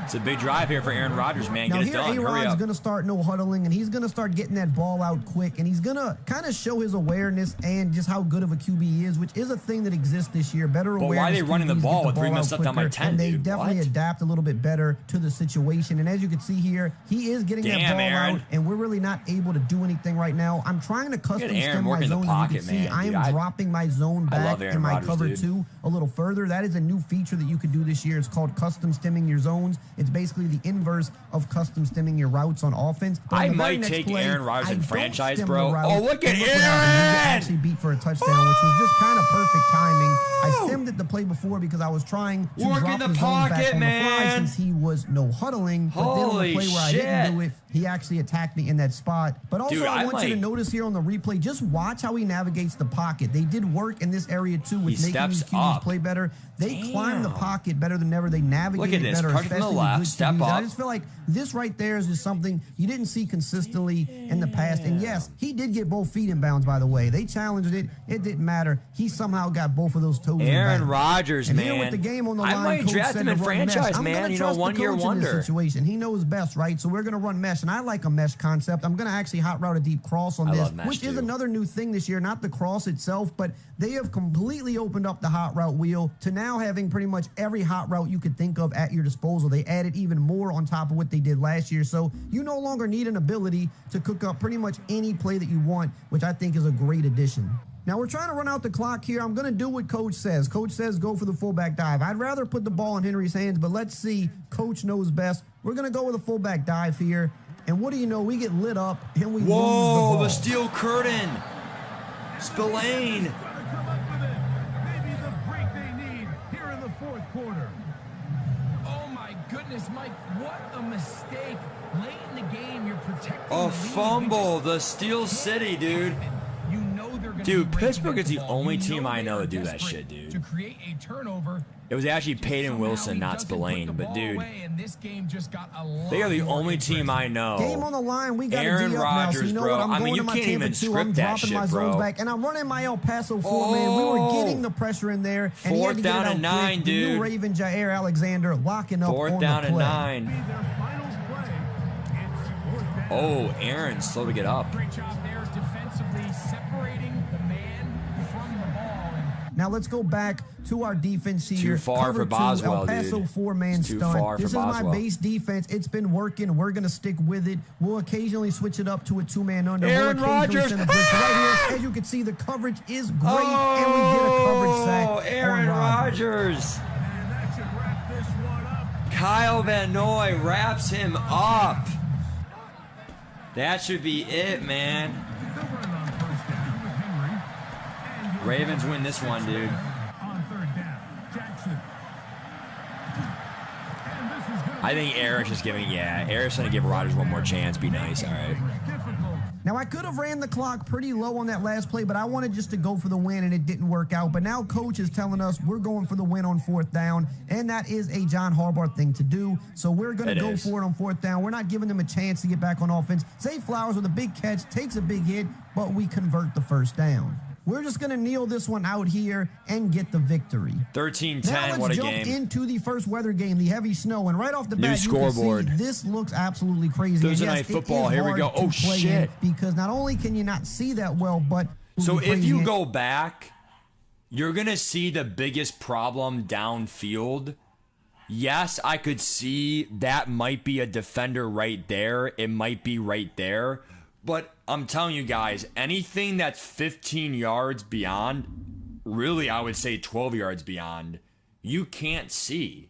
It's a big drive here for Aaron Rodgers, man. Now Get it done. Here, Hurry A-Rod's up. going to start no huddling, and he's going to start getting that ball out quick, and he's going to kind of show his awareness and just how good of a QB he is, which is a thing that exists this year. Better awareness. But why are they running the ball with 3 minutes left on my 10, and they dude? definitely adapt a little bit better to the situation. And as you can see here, he is getting that ball out, and we're really not able to do anything right now. I'm trying to custom stem my zone. As you can see, I am dropping my zone back in my cover 2 a little further. That is a new feature that you could do this year. It's called custom stemming your zones. It's basically the inverse of custom stemming your routes on offense. I might take Aaron Rodgers in franchise, bro. Oh, look at Aaron! He actually beat for a touchdown, which was just kind of perfect timing. I stemmed it the play before because I was trying to drop the zone back on the fly since he was no huddling. But then on the play where I didn't do it, he actually attacked me in that spot. But also, I want you to notice here on the replay, just watch how he navigates the pocket. They did work in this area too with making these QBs play better. They climb the pocket better than ever. They navigate it better, especially with good QBs. I just feel like this right there is just something you didn't see consistently in the past. And yes, he did get both feet in bounds, by the way. They challenged it. It didn't matter. He somehow got both of those toes in Aaron Aaron Rodgers, and man. here with the game on the line, I might Coach draft said him to in run franchise, mesh. I'm man. gonna You know, trust the 1 year coach in this wonder. situation. He knows best, right? So we're going to run mesh, and I like a mesh concept. I'm going to actually hot route a deep cross on I this, love mesh, which is too. another new thing this year. Not the cross itself, but they have completely opened up the hot route wheel to now having pretty much every hot route you could think of at your disposal. They added even more on top of what they did last year. So you no longer need an ability to cook up pretty much any play that you want, which I think is a great addition. Now, we're trying to run out the clock here. I'm going to do what Coach says. Coach says go for the fullback dive. I'd rather put the ball in Henry's hands, but let's see. Coach knows best. We're going to go with a fullback dive here. And what do you know? We get lit up and we lose the ball. Whoa, the steel curtain. Spillane. Trying to come up with it. Maybe the break they need here in the fourth quarter. Oh my goodness, Mike, what a mistake. Late in the game, you're protecting the A lead. fumble. You The Steel City, dude. You know they're gonna Dude, be breaking Pittsburgh is the the ball. only You team know I they know are that do that desperate shit, dude. To create a turnover. It was actually Just Peyton somehow Wilson, he not doesn't put Spillane. the But, ball dude, away, and this game just got a lot they are the more only team I Game know. on the line. We got Aaron a D up now. So Rodgers, you know bro. what? I'm I going mean, to you my can't Tampa even 2. I'm script that dropping my shit, zones bro. back, and I'm running my El Paso 4 man. We were getting the pressure in there, and he had Fourth to get down it out and 9, quick. The new dude. Raven Jair Alexander locking up Fourth on down the and play. 9. Be their final play. It's fourth down. Oh, Aaron, slow to get up. Great job there defensively separating the man from the ball. And Now let's go back to our defense here. Too far Cover for 2, Boswell, El Paso dude. 4-man It's too stunt. far This for is my Boswell. base defense. It's been working. We're going to stick with it. We'll occasionally switch it up to a 2-man under. Aaron We'll occasionally Rodgers. send a blitz right here. As you can see, the coverage is great, and we get a coverage sack. Oh, Aaron on Rodgers. And that should wrap this one up. Kyle Van Noy wraps him up. That should be it, man. They'll run it on first down with Henry. And he'll Ravens get win this one, dude. on third down. Jackson. And this is gonna I think Eric's just giving, Eric's going to give Rodgers one more chance. Be nice, all right. be difficult. Now, I could have ran the clock pretty low on that last play, but I wanted just to go for the win, and it didn't work out. But now Coach is telling us we're going for the win on fourth down, and that is a John Harbaugh thing to do. So we're going to go for it on fourth down. We're not giving them a chance to get back on offense. Zay Flowers with a big catch, takes a big hit, but we convert the first down. We're just going to kneel this one out here and get the victory. 13-10, Now what let's a jump game. into the first weather game, the heavy snow, and right off the New bat, scoreboard. you can see this looks absolutely crazy. Thursday And Night yes, it Football, is here we hard go. to Oh, play in shit. because not only can you not see that well, but So if crazy. you go back, you're going to see the biggest problem downfield. Yes, I could see that might be a defender right there. It might be right there. But I'm telling you guys, anything that's 15 yards beyond, really I would say 12 yards beyond, you can't see.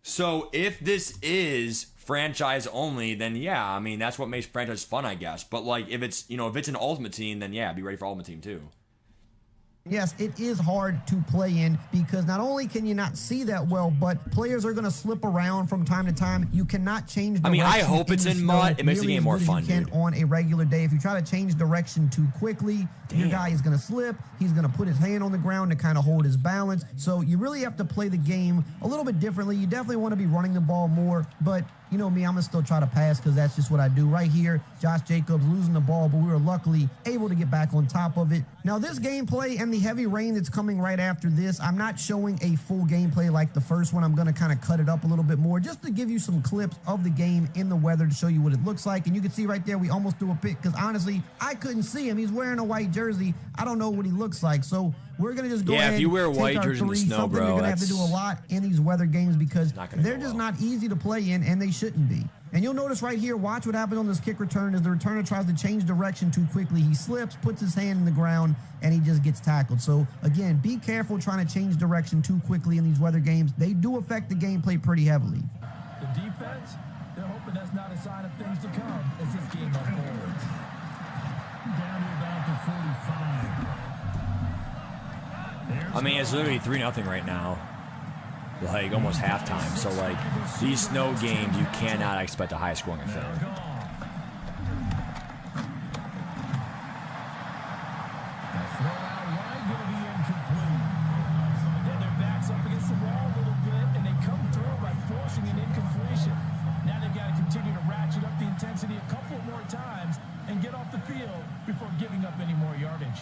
So if this is franchise only, then yeah, I mean, that's what makes franchise fun, I guess. But like if it's, if it's an ultimate team, then yeah, be ready for ultimate team too. Yes, it is hard to play in because not only can you not see that well, but players are going to slip around from time to time. You cannot change direction. I mean, I hope it's the in snow mud. It makes the nearly game as more good as fun, you can dude. on a regular day. If you try to change direction too quickly, your Damn. guy is going to slip. He's going to put his hand on the ground to kind of hold his balance. So you really have to play the game a little bit differently. You definitely want to be running the ball more, but you know me, I'm going to still try to pass because that's just what I do. Right here, Josh Jacobs losing the ball, but we were luckily able to get back on top of it. Now, this gameplay and the heavy rain that's coming right after this, I'm not showing a full gameplay like the first one. I'm going to kind of cut it up a little bit more just to give you some clips of the game in the weather to show you what it looks like. And you can see right there, we almost threw a pick because honestly, I couldn't see him. He's wearing a white jersey. I don't know what he looks like. So we're going to just go ahead if you wear a take white our jersey in the three, snow, something bro, you're going to have to do a lot in these weather games because not gonna they're go just well. not easy to play in, and they shouldn't be. And you'll notice right here, watch what happens on this kick return as the returner tries to change direction too quickly. He slips, puts his hand in the ground, and he just gets tackled. So, again, be careful trying to change direction too quickly in these weather games. They do affect the gameplay pretty heavily. The defense, they're hoping that's not a sign of things to come as this game unfolds. Down to about the 45. I mean, it's literally 3-0 right now. Like, almost halftime. So, like, these snow games, you cannot expect a high-scoring affair. They're gone. The throw out wide going to be incomplete. Then their backs up against the wall a little bit, and they come through by forcing an incompletion. Now they've got to continue to ratchet up the intensity a couple more times and get off the field before giving up any more yardage.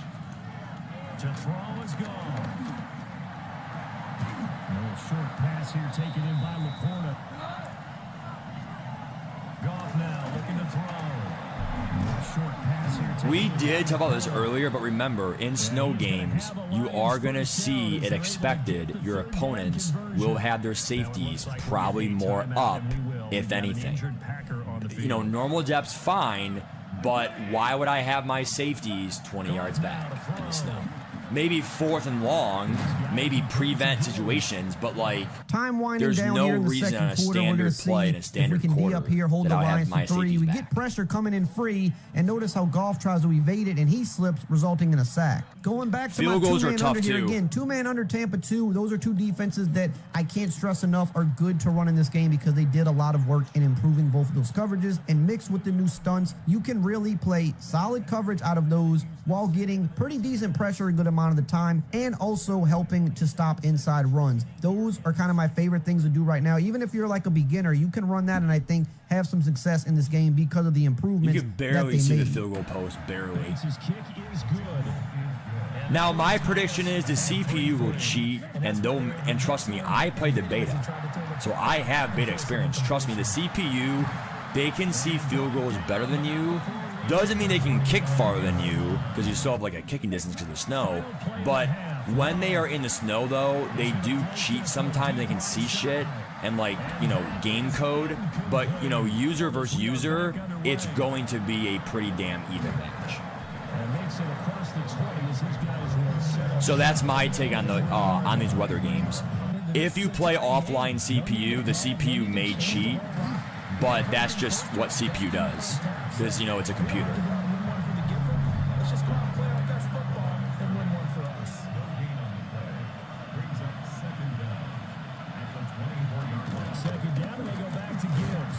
To throw is gone. Short pass here taken in by Laporta. Goff now looking to throw. Short pass here taken We did talk about this earlier, but remember, in snow games, you are going to see it expected. Your opponents will have their safeties probably more up, if anything. You know, normal depth's fine, but why would I have my safeties 20 yards back in the snow? Maybe 4th and long, maybe prevent situations, but like time winding there's down no here in the reason on a second quarter. We're going standard to see play in a if standard we can quarter D up here, hold that the I'll have lines my for 3. safeties We back. get pressure coming in free, and notice how Goff tries to evade it, and he slips, resulting in a sack. Going back to Field my goals are two-man tough, under here too. again. 2-man under Tampa 2. Those are 2 defenses that I can't stress enough are good to run in this game because they did a lot of work in improving both of those coverages, and mixed with the new stunts, you can really play solid coverage out of those while getting pretty decent pressure a good amount of the time, and also helping to stop inside runs. Those are kind of my favorite things to do right now. Even if you're like a beginner, you can run that and I think have some success in this game because of the improvements You can that barely they see made. the field goal post, barely. His kick is good. Now, my prediction is the CPU will cheat, and trust me, I played the beta, so I have beta experience. Trust me, the CPU, they can see field goals better than you. Doesn't mean they can kick farther than you, because you still have like a kicking distance because of the snow. But when they are in the snow, though, they do cheat sometimes. They can see shit and like, you know, game code. But, you know, user versus user, it's going to be a pretty damn even match. So that's my take on the on these weather games. If you play offline CPU, the CPU may cheat, but that's just what CPU does, because you know it's a computer. Let's just go out and play our best football and win one for us. Second down, and they go back to Gibbs.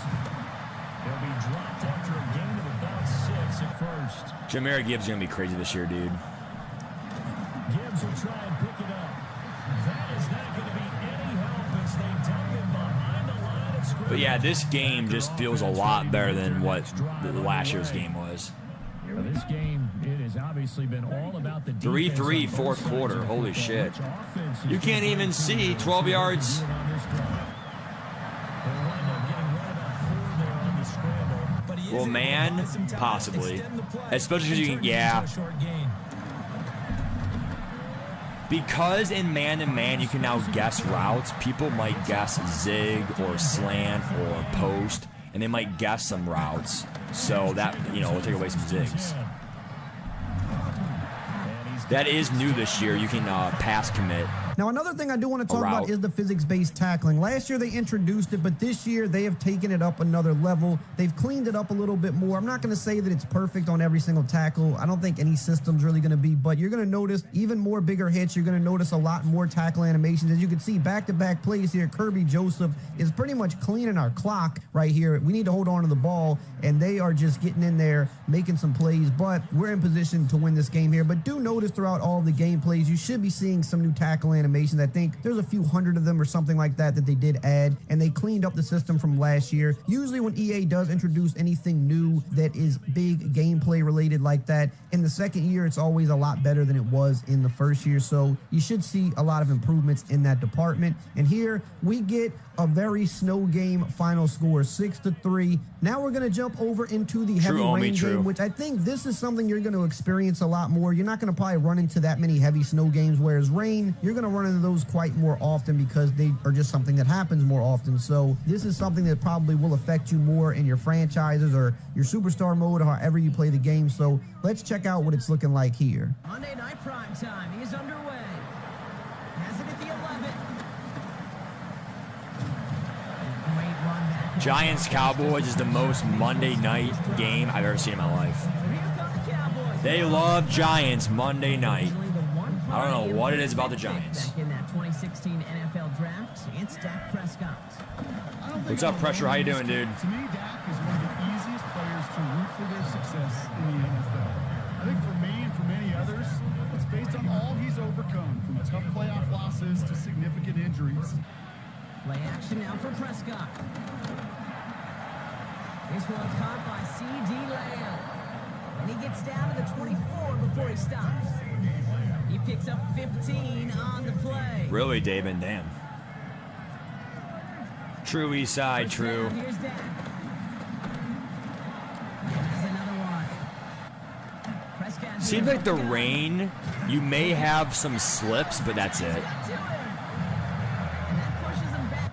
They'll be dropped after a gain of about 6 at first. Jameer Gibbs is gonna be crazy this year, dude. Gibbs will try and pick it up. That is not going to be any help as they dump him behind the line of scrimmage. But yeah, this game just feels a lot better than what the last year's game was. This game, it has obviously been all about the 3-3 fourth quarter. Holy shit! You can't even see 12 yards. Well, man, possibly, especially because you can, yeah. Because in man-to-man you can now guess routes, people might guess zig or slant or post, and they might guess some routes. So that, you know, will take away some zigs. That is new this year. You can pass commit. Now, another thing I do want to talk route. about is the physics-based tackling. Last year, they introduced it, but this year, they have taken it up another level. They've cleaned it up a little bit more. I'm not going to say that it's perfect on every single tackle. I don't think any system's really going to be, but you're going to notice even more bigger hits. You're going to notice a lot more tackle animations. As you can see, back-to-back plays here. Kirby Joseph is pretty much cleaning our clock right here. We need to hold on to the ball, and they are just getting in there, making some plays, but we're in position to win this game here. But do notice throughout all of the game plays, you should be seeing some new tackle animations. I think there's a few hundred of them or something like that that they did add, and they cleaned up the system from last year. Usually when EA does introduce anything new that is big gameplay related like that, in the second year it's always a lot better than it was in the first year, so you should see a lot of improvements in that department. And here we get a very snow game final score, 6-3. Now we're going to jump over into the heavy rain game, which I think this is something you're going to experience a lot more. You're not going to probably run into that many heavy snow games, whereas rain, you're going to run into those quite more often because they are just something that happens more often. So this is something that probably will affect you more in your franchises or your superstar mode or however you play the game. So let's check out what it's looking like here. Monday Night Prime Time is underway. Has it at the 11. Giants Cowboys is the most Monday night game I've ever seen in my life. They love Giants Monday night. I don't know what it is about the Giants. Back in that 2016 NFL draft, it's Dak Prescott. What's up, Pressure? How you doing, dude? To me, Dak is one of the easiest players to root for their success in the NFL. I think for me and for many others, it's based on all he's overcome, from tough playoff losses to significant injuries. Play action now for Prescott. This one caught by C.D. Lamb. And he gets down to the 24 before he stops. He picks up 15 on the play. Really, David? Damn. True East Side, true. Here's that. There's another one. Prescott Seems like the rain, you may have some slips, but that's it. And that pushes him back.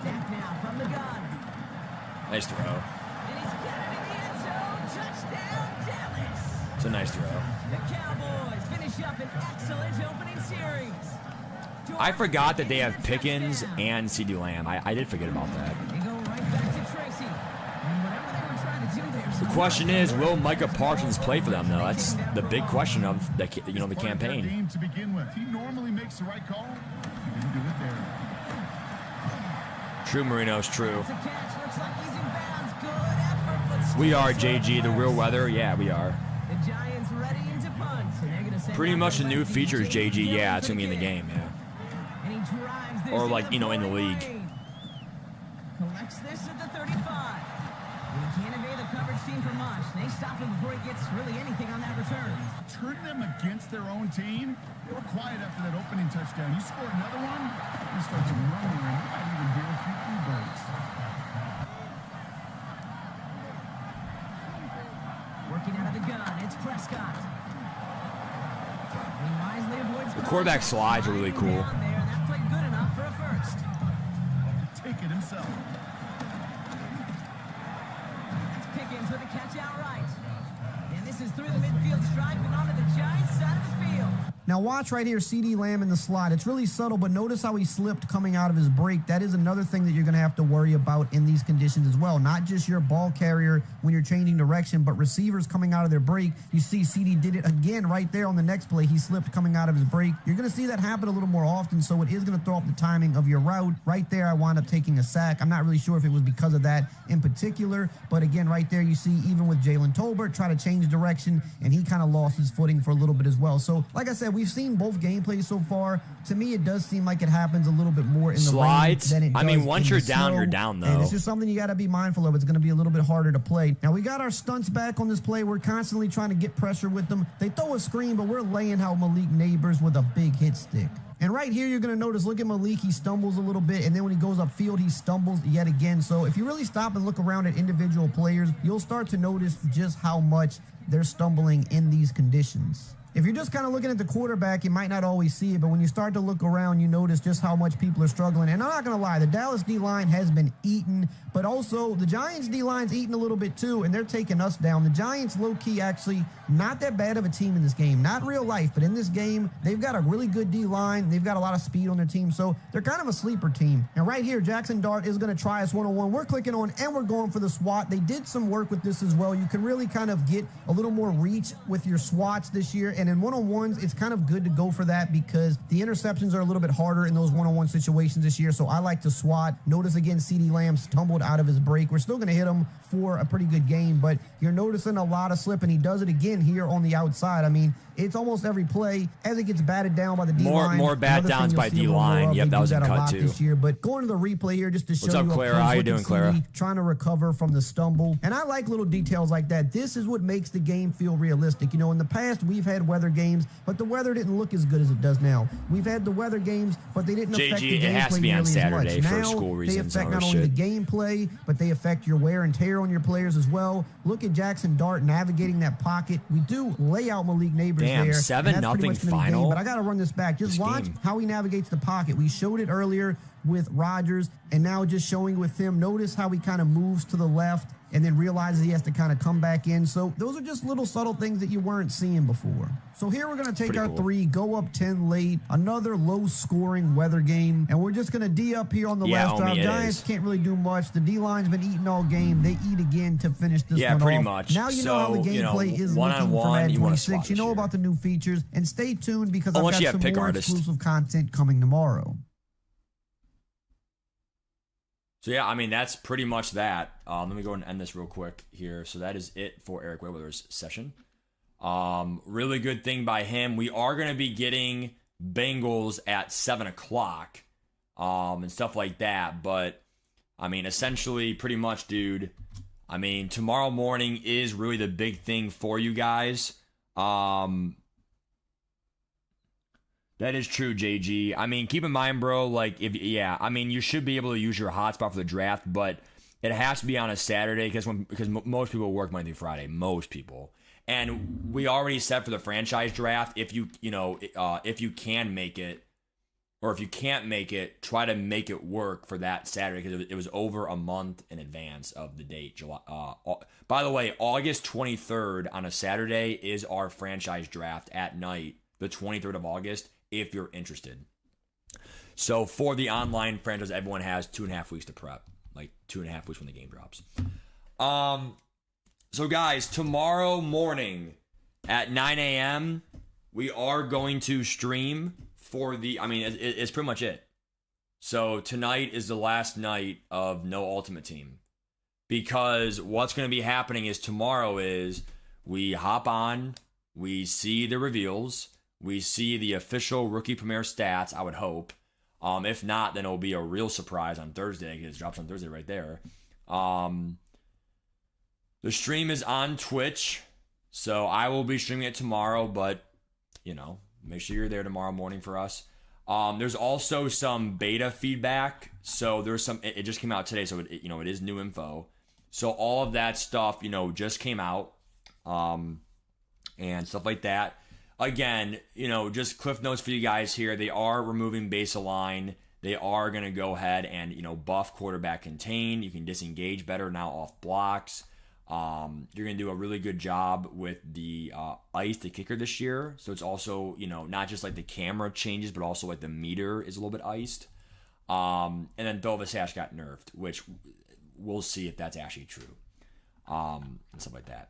Back now from the gun. Nice throw. And he's got it in the end zone. Touchdown, Dallas. It's a nice throw. The Cowboys finish up an excellent opening series. I forgot that they have Pickens and CeeDee Lamb. I did forget about that. They go right back to Tracy. And whatever they were trying to do there. The question is, will Micah Parsons play for them, though? That's the big question of the the Part of that campaign. game to begin with. He normally makes the right call. He didn't do it there. True, Marino's true. It's a catch. Looks like he's in bounds. Good effort, but still We are, short. JG, the real weather. Yeah, we are. The Giants ready into punt. And they're gonna send Pretty out much the their new lefty, features, JG. Dillon Yeah, for it's going to be in the kick. game, yeah. And he drives this Or into like, you know, in the pouring league. rain. Collects this at the 35. And he can't evade the coverage team for much. They stop him before he gets really anything on that return. Turning them against their own team. They were quiet after that opening touchdown. You score another one, you start to murmur, and you might even hear a few bluebirds. Working out of the gun, it's Prescott. And he wisely avoids The quarterback slides are really cool. down there, and that played good enough for a first. Take it himself. It's Pickens with a catch outright. And this is through the midfield stripe and onto the Giants side of the field. Now watch right here, CeeDee Lamb in the slot. It's really subtle, but notice how he slipped coming out of his break. That is another thing that you're going to have to worry about in these conditions as well. Not just your ball carrier when you're changing direction, but receivers coming out of their break. You see CeeDee did it again right there on the next play. He slipped coming out of his break. You're going to see that happen a little more often, so it is going to throw off the timing of your route. Right there, I wound up taking a sack. I'm not really sure if it was because of that in particular, but again, right there, you see even with Jalen Tolbert try to change direction, and he kind of lost his footing for a little bit as well. So, like I said, we've seen both gameplays so far. To me, it does seem like it happens a little bit more in the Slides? rain than it does I mean, once in you're the down, snow. you're down, though. And it's just something you got to be mindful of. It's going to be a little bit harder to play. Now, we got our stunts back on this play. We're constantly trying to get pressure with them. They throw a screen, but we're laying out Malik Neighbors with a big hit stick. And right here, you're going to notice, look at Malik. He stumbles a little bit, and then when he goes upfield, he stumbles yet again. So if you really stop and look around at individual players, you'll start to notice just how much they're stumbling in these conditions. If you're just kind of looking at the quarterback, you might not always see it, but when you start to look around, you notice just how much people are struggling. And I'm not going to lie, the Dallas D-line has been eaten, but also the Giants D-line's eaten a little bit too, and they're taking us down. The Giants, low-key, actually not that bad of a team in this game. Not in real life, but in this game, they've got a really good D-line. They've got a lot of speed on their team, so they're kind of a sleeper team. And right here, Jackson Dart is going to try us one-on-one. We're clicking on, and we're going for the SWAT. They did some work with this as well. You can really kind of get a little more reach with your SWATs this year, and in one-on-ones, it's kind of good to go for that because the interceptions are a little bit harder in those one-on-one situations this year, so I like to SWAT. Notice again, CeeDee Lamb stumbled out of his break. We're still going to hit him for a pretty good game, but you're noticing a lot of slip, and he does it again here on the outside. I mean, it's almost every play as it gets batted down by the D-line. More bat downs by D-line. Yep, that was a cut too. This year, but going to the replay here just to show What's up, you Clara? close How you look at doing, Clara? CeeDee trying to recover from the stumble. And I like little details like that. This is what makes the game feel realistic. You know, in the past, we've had weather games, but the weather didn't look as good as it does now. We've had the weather games, but they didn't affect the JG, it has gameplay to be on nearly as Saturday much. for Now, school reasons. they affect or not only shit. the gameplay, but they affect your wear and tear on your players as well. Look at Jackson Dart navigating that pocket. We do lay out Malik Neighbors Damn, there. 7-0 and that's pretty much gonna be final. game, but I got to run this back. Just This watch game. how he navigates the pocket. We showed it earlier with Rodgers, and now just showing with him. Notice how he kind of moves to the left and then realizes he has to kind of come back in. So those are just little subtle things that you weren't seeing before. So here we're going to take Pretty our cool. 3, go up 10 late, another low-scoring weather game, and we're just going to D up here on the Yeah, last drive. homie, it Giants is. can't really do much. The D-line's been eating all game. They eat again to finish this Yeah, one pretty off. much. Now you know how the So, you know, gameplay is looking for one-on-one, Madden you wanna 26. swap You this know year. about the new features, and stay tuned because Unless I've you got have some pick more artists. exclusive content coming tomorrow. So yeah, I mean, that's pretty much that. Let me go and end this real quick here. So that is it for Eric Rayweather's session. Really good thing by him. We are going to be getting Bengals at 7 o'clock and stuff like that. But, I mean, essentially, pretty much, dude, I mean, tomorrow morning is really the big thing for you guys. The That is true, JG. I mean, keep in mind, bro, like, you should be able to use your hotspot for the draft, but it has to be on a Saturday because most people work Monday through Friday. Most people. And we already said for the franchise draft, if you can make it, or if you can't make it, try to make it work for that Saturday because it was over a month in advance of the date. July. By the way, August 23rd on a Saturday is our franchise draft at night, the 23rd of August, if you're interested. So for the online franchise, everyone has 2.5 weeks to prep, like 2.5 weeks when the game drops. So guys, tomorrow morning at 9 a.m., we are going to stream for it's pretty much it. So tonight is the last night of No Ultimate Team. Because what's going to be happening is tomorrow is we hop on, we see the reveals, we see the official rookie premier stats, I would hope. If not, then it'll be a real surprise on Thursday because it drops on Thursday right there. The stream is on Twitch, so I will be streaming it tomorrow, but, make sure you're there tomorrow morning for us. There's also some beta feedback. So there's it just came out today. So it is new info. So all of that stuff, just came out, and stuff like that. Again, just cliff notes for you guys here. They are removing base align. They are going to go ahead and, buff quarterback contain. You can disengage better now off blocks. You're going to do a really good job with the ice, the kicker this year. So it's also, not just like the camera changes, but also like the meter is a little bit iced. And then Dovasash got nerfed, which we'll see if that's actually true. And stuff like that.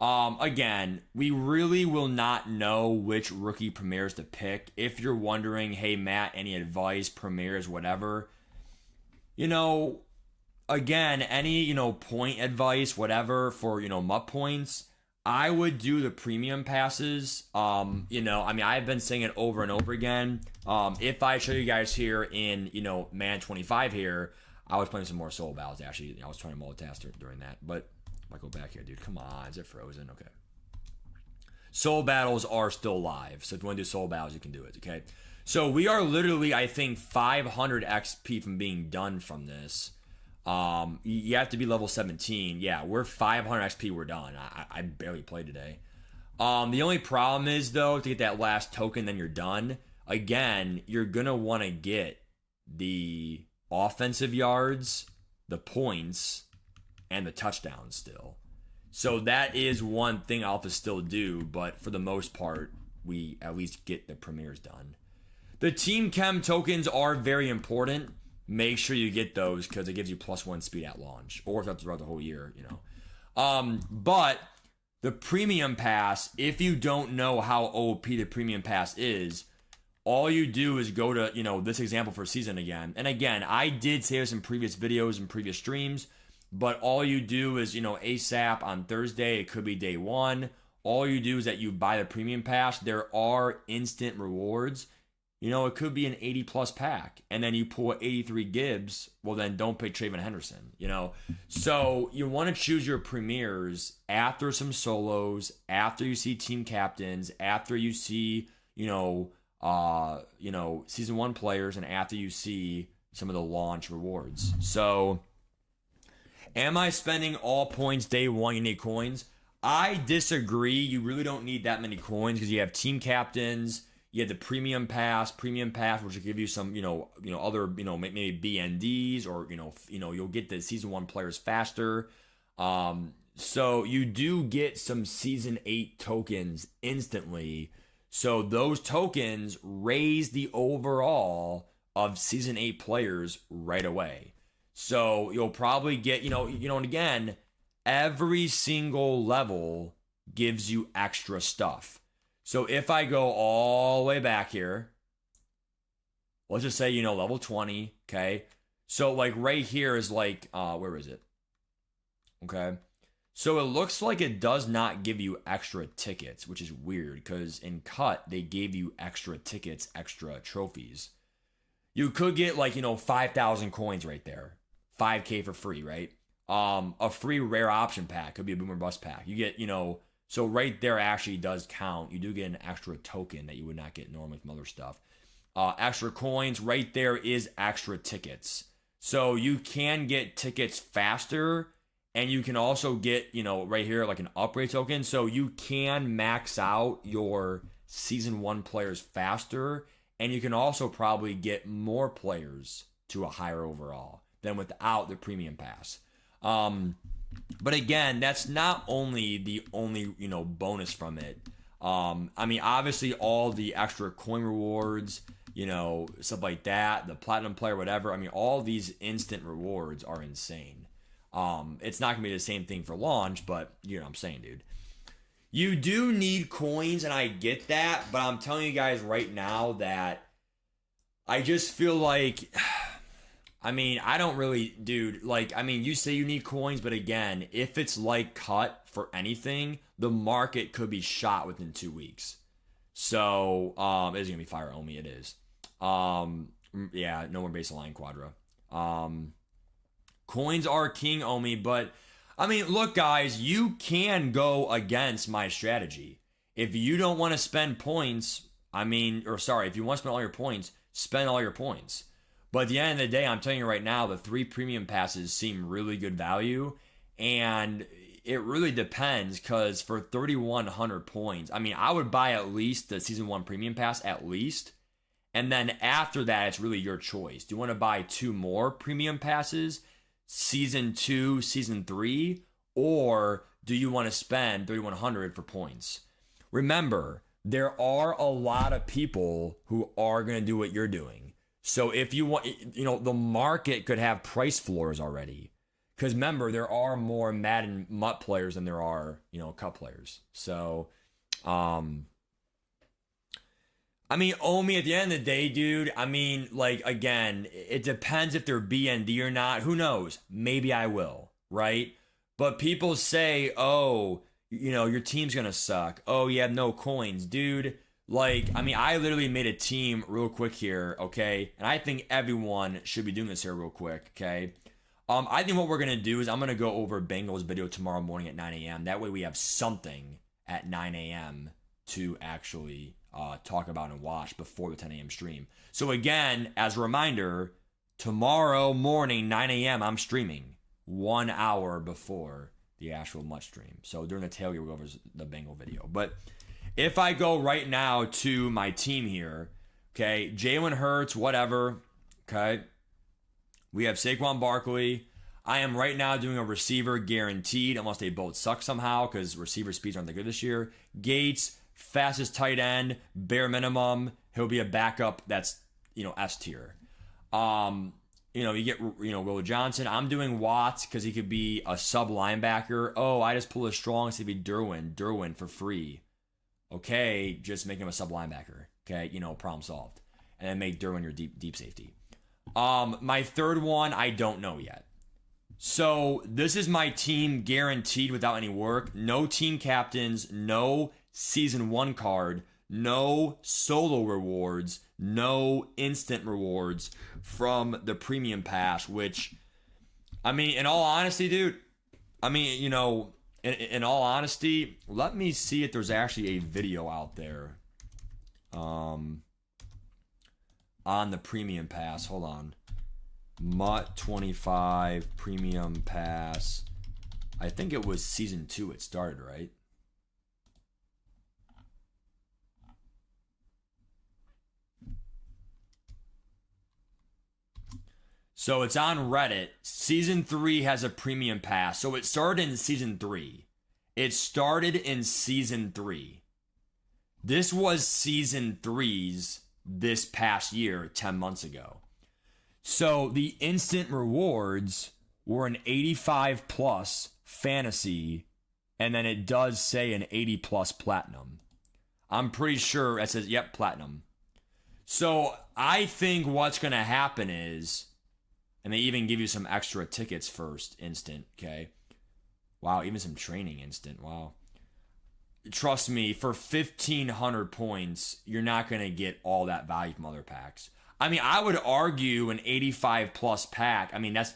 Again, we really will not know which rookie premieres to pick. If you're wondering, hey, Matt, any advice, premieres, whatever, again, any, point advice, whatever, for, MUT points, I would do the premium passes. I've been saying it over and over again. If I show you guys here in, Man 25 here, I was playing some more soul battles, actually. I was trying to multitask during that. But if I go back here, dude, come on. Is it frozen? Okay. Soul battles are still live. So if you want to do soul battles, you can do it, okay? So we are literally, I think, 500 XP from being done from this. You have to be level 17. Yeah, we're 500 XP. We're done. I barely played today. The only problem is, though, to get that last token, then you're done. Again, you're going to want to get the offensive yards, the points, and the touchdowns still. So that is one thing I'll have to still do, but for the most part, we at least get the premieres done. The Team Chem tokens are very important. Make sure you get those because it gives you +1 speed at launch, or throughout the whole year, But the premium pass, if you don't know how OP the premium pass is, all you do is go to, this example for season again. And again, I did say this in previous videos and previous streams, but all you do is, ASAP on Thursday, it could be day one. All you do is that you buy the premium pass. There are instant rewards. It could be an 80+ pack, and then you pull 83 Gibbs. Well, then don't pick Trayvon Henderson, So you want to choose your premieres after some solos, after you see team captains, after you see, season 1 players, and after you see some of the launch rewards. So, am I spending all points day one? You need coins. I disagree. You really don't need that many coins because you have team captains. You have the premium pass, which will give you some, other, maybe BNDs, or, you'll get the season 1 players faster. So you do get some season 8 tokens instantly. So those tokens raise the overall of season 8 players right away. So you'll probably get, and again, every single level gives you extra stuff. So if I go all the way back here, let's just say, level 20, okay? So, right here is where is it? Okay. So it looks like it does not give you extra tickets, which is weird, because in Cut, they gave you extra tickets, extra trophies. You could get, 5,000 coins right there. 5K for free, right? A free rare option pack. Could be a Boomer Bust pack. You get, so right there actually does count. You do get an extra token that you would not get normally from other stuff. extra coins. Right there is extra tickets. So you can get tickets faster, and you can also get, right here, like an upgrade token. So you can max out your Season 1 players faster, and you can also probably get more players to a higher overall than without the premium pass. But again, that's not only the only, bonus from it. Obviously all the extra coin rewards, stuff like that, the platinum player, whatever. All these instant rewards are insane. It's not gonna be the same thing for launch, but you know what I'm saying, dude. You do need coins, and I get that, but I'm telling you guys right now that I just feel like, I don't really, dude, you say you need coins, but again, if it's like cut for anything, the market could be shot within 2 weeks. So, it's gonna be fire Omi, it is. Yeah, no more baseline quadra. Coins are king, Omi, but look, guys, you can go against my strategy. If you don't want to spend points, if you want to spend all your points, spend all your points. But at the end of the day, I'm telling you right now, the 3 premium passes seem really good value, and it really depends, because for 3,100 points, I would buy at least the Season 1 premium pass, at least. And then after that, it's really your choice. Do you want to buy 2 more premium passes, Season 2, Season 3, or do you want to spend 3,100 for points? Remember, there are a lot of people who are going to do what you're doing. So if you want, the market could have price floors already. Because remember, there are more Madden MUT players than there are, cup players. So, Omi, at the end of the day, dude, again, it depends if they're BND or not. Who knows? Maybe I will, right? But people say, oh, your team's going to suck. Oh, you have no coins. Dude, I literally made a team real quick here, okay? And I think everyone should be doing this here real quick, okay? I think what we're going to do is I'm going to go over Bengals video tomorrow morning at 9 a.m. That way we have something at 9 a.m. to actually talk about and watch before the 10 a.m. stream. So again, as a reminder, tomorrow morning, 9 a.m., I'm streaming 1 hour before the actual MUT stream. So during the tailgate, we'll go over the Bengal video. But if I go right now to my team here, okay, Jalen Hurts, whatever, okay. We have Saquon Barkley. I am right now doing a receiver guaranteed, unless they both suck somehow, because receiver speeds aren't that good this year. Gates, fastest tight end, bare minimum. He'll be a backup that's, S tier. You get, Will Johnson. I'm doing Watts because he could be a sub linebacker. Oh, I just pulled a strong to be Derwin for free. Okay, just make him a sub linebacker. Okay, problem solved. And then make Derwin your deep safety. My third one, I don't know yet. So this is my team guaranteed without any work. No team captains, no Season 1 card, no solo rewards, no instant rewards from the premium pass, which, in all honesty, dude, in all honesty, let me see if there's actually a video out there on the premium pass. Hold on. MUT 25 premium pass. I think it was Season 2 it started, right? So it's on Reddit. Season 3 has a premium pass. So it started in Season 3. It started in Season 3. This was Season 3's this past year, 10 months ago. So the instant rewards were an 85 plus fantasy, and then it does say an 80 plus platinum. I'm pretty sure it says, yep, platinum. So I think what's going to happen is, and they even give you some extra tickets first, instant, okay? Wow, even some training instant, wow. Trust me, for 1,500 points, you're not going to get all that value from other packs. I would argue an 85 plus pack. That's,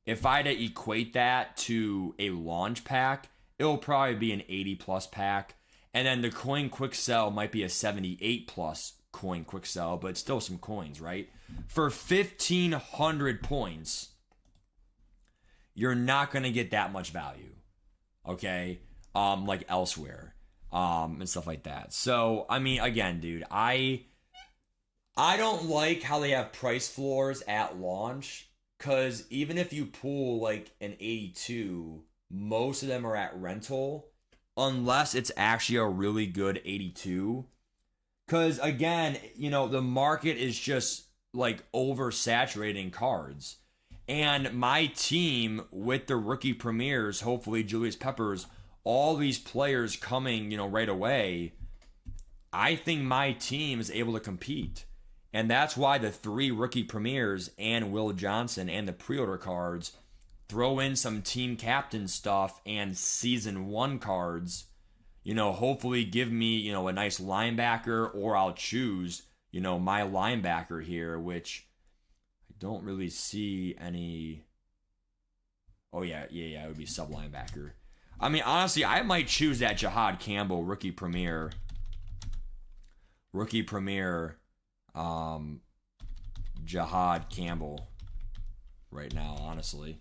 if I had to equate that to a launch pack, it'll probably be an 80 plus pack. And then the coin quick sell might be a 78 plus coin quick sell, but it's still some coins, right? For 1,500 points, you're not going to get that much value, okay? Like elsewhere, and stuff like that. So, I mean, again, dude, I don't like how they have price floors at launch, because even if you pull like an 82, most of them are at rental, unless it's actually a really good 82. Because again, you know, the market is just like oversaturating cards. And my team with the rookie premieres, hopefully Julius Peppers, all these players coming, you know, right away, I think my team is able to compete. And that's why the 3 rookie premieres and Will Johnson and the pre-order cards, throw in some team captain stuff and season 1 cards, you know, hopefully give me, you know, a nice linebacker, or I'll choose, you know, my linebacker here, which I don't really see any. Oh, yeah, it would be sub linebacker. I mean, honestly, I might choose that Jahad Campbell rookie premiere. Jahad Campbell right now, honestly.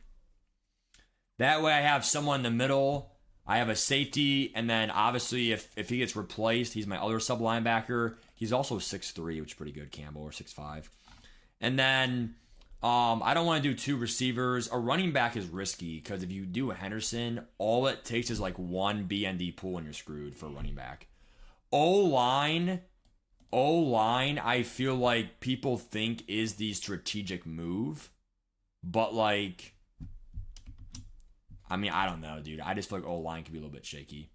That way I have someone in the middle. I have a safety, and then obviously if he gets replaced, he's my other sub linebacker. He's also 6'3", which is pretty good, Campbell, or 6'5". And then I don't want to do 2 receivers. A running back is risky, because if you do a Henderson, all it takes is like 1 BND pool and you're screwed for a running back. O-line, I feel like people think is the strategic move, but like, I mean, I don't know, dude. I just feel like O-line could be a little bit shaky.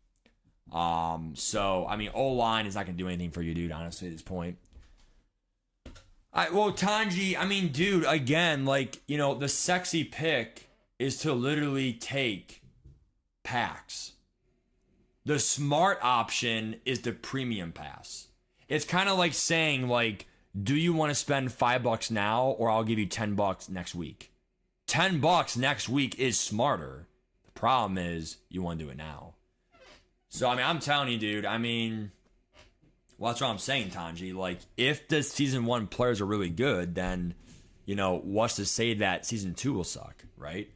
So, I mean, O-line is not going to do anything for you, dude, honestly, at this point. Well, Tanji, I mean, dude, again, like, you know, the sexy pick is to literally take packs. The smart option is the premium pass. It's kind of like saying, like, do you want to spend $5 now, or I'll give you $10 next week? $10 next week is smarter. The problem is you want to do it now. So, I mean, I'm telling you, dude, I mean, well, that's what I'm saying, Tanji. Like, if the season 1 players are really good, then, you know, what's to say that season 2 will suck, right?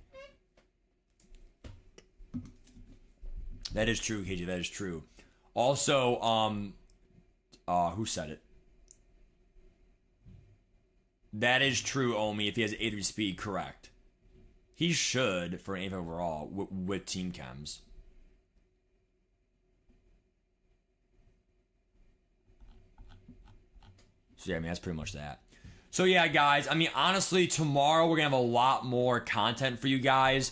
That is true, KJ. That is true. Also, who said it? That is true, Omi. If he has 83 speed, correct. He should for an 8th overall with team chems. So yeah, I mean, that's pretty much that. So yeah, guys, I mean, honestly, tomorrow we're gonna have a lot more content for you guys.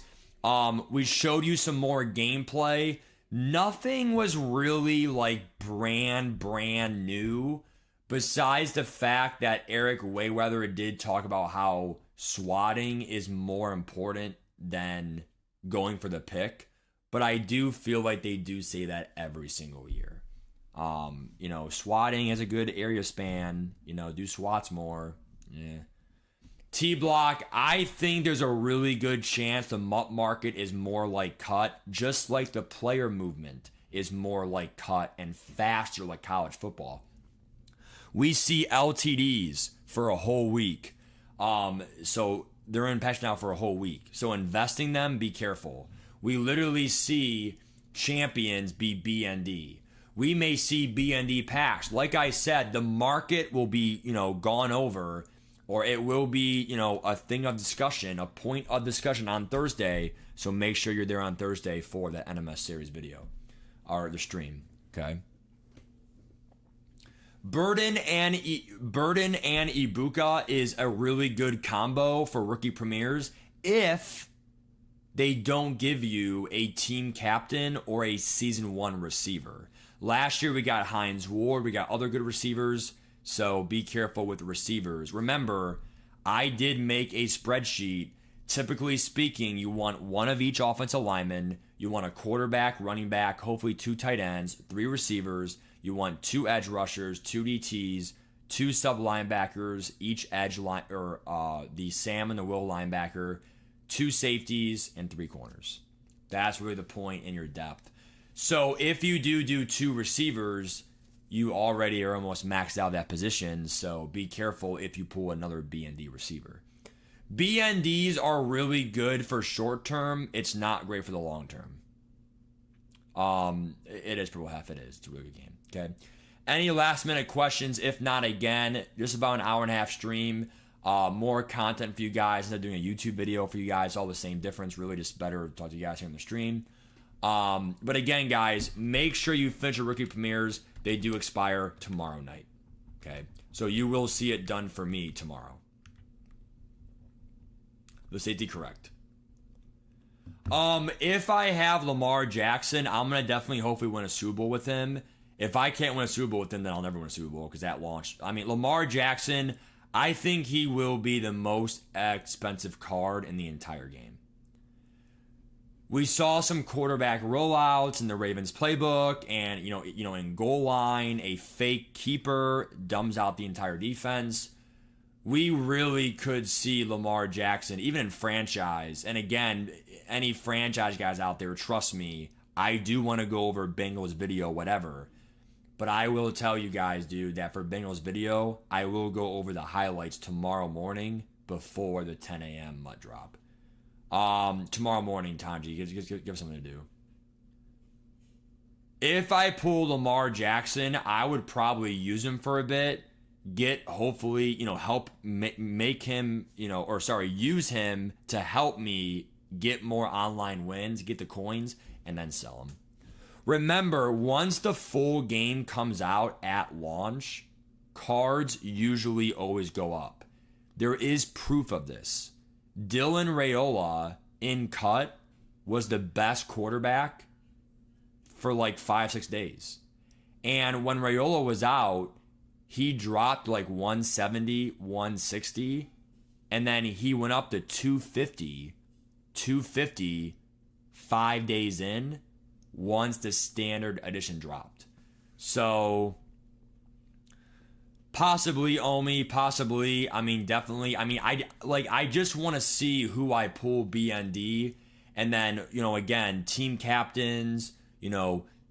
We showed you some more gameplay. Nothing was really like brand new, besides the fact that Eric Wayweather did talk about how swatting is more important than going for the pick. But I do feel like they do say that every single year. You know, swatting is a good area span. You know, do swats more. Yeah. T-Block, I think there's a really good chance the MUP market is more like cut, just like the player movement is more like cut and faster like college football. We see LTDs for a whole week. So they're in patch now for a whole week. So investing them, be careful. We literally see champions be BND. We may see BND packs. Like I said, the market will be, you know, gone over, or it will be, you know, a thing of discussion, a point of discussion on Thursday. So make sure you're there on Thursday for the NMS series video or the stream. Okay. Burden and Ibuka is a really good combo for rookie premieres if they don't give you a team captain or a season 1 receiver. Last year we got Hines Ward, we got other good receivers, so be careful with the receivers. Remember, I did make a spreadsheet. Typically speaking, you want one of each offensive lineman, you want a quarterback, running back, hopefully 2 tight ends, 3 receivers, you want 2 edge rushers, 2 DTs, 2 sub linebackers, each edge line, or the Sam and the Will linebacker, 2 safeties, and 3 corners. That's really the point in your depth. So if you do 2 receivers, you already are almost maxed out that position, so be careful if you pull another BND receiver. BNDs are really good for short term. It's not great for the long term. It is purple half. It is. It's a really good game. Okay. Any last minute questions? If not, again, just about an hour and a half stream. More content for you guys. Instead of doing a YouTube video for you guys, all the same difference. Really, just better to talk to you guys here on the stream. But again, guys, make sure you finish your rookie premieres. They do expire tomorrow night. Okay. So you will see it done for me tomorrow. The safety correct. If I have Lamar Jackson, I'm gonna definitely hopefully win a Super Bowl with him. If I can't win a Super Bowl with him, then I'll never win a Super Bowl because that launched. I mean, Lamar Jackson, I think he will be the most expensive card in the entire game. We saw some quarterback rollouts in the Ravens playbook, and you know, in goal line, a fake keeper dumbs out the entire defense. We really could see Lamar Jackson, even in franchise. And again, any franchise guys out there, trust me, I do want to go over Bengals video, whatever. But I will tell you guys, dude, that for Bengals video, I will go over the highlights tomorrow morning before the 10 a.m. MUT drop. Tomorrow morning, Tanji, give something to do. If I pull Lamar Jackson, I would probably use him for a bit. Hopefully, help make him, use him to help me get more online wins, get the coins, and then sell them. Remember, once the full game comes out at launch, cards usually always go up. There is proof of this. Dylan Raiola in cut was the best quarterback for like 5-6 days. And when Raiola was out, he dropped like 170, 160, and then he went up to 250 5 days in once the standard edition dropped. So possibly Omi, possibly, definitely. I just want to see who I pull BND, and then, again, team captains,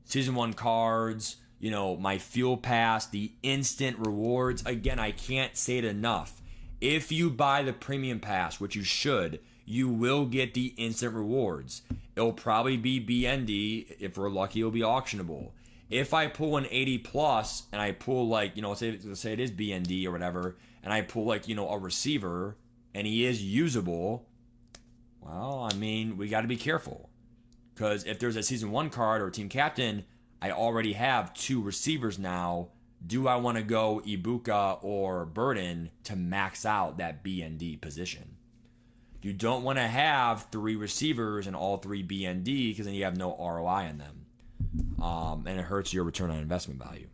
season 1 cards, my fuel pass, the instant rewards. Again, I can't say it enough. If you buy the premium pass, which you should, you will get the instant rewards. It'll probably be BND. If we're lucky, it'll be auctionable. If I pull an 80 plus and I pull let's say it is BND or whatever, and I pull a receiver and he is usable, well, we got to be careful. Because if there's a season 1 card or a team captain, I already have 2 receivers now. Do I want to go Ibuka or Burden to max out that BND position? You don't want to have 3 receivers and all 3 BND because then you have no ROI on them. And it hurts your return on investment value.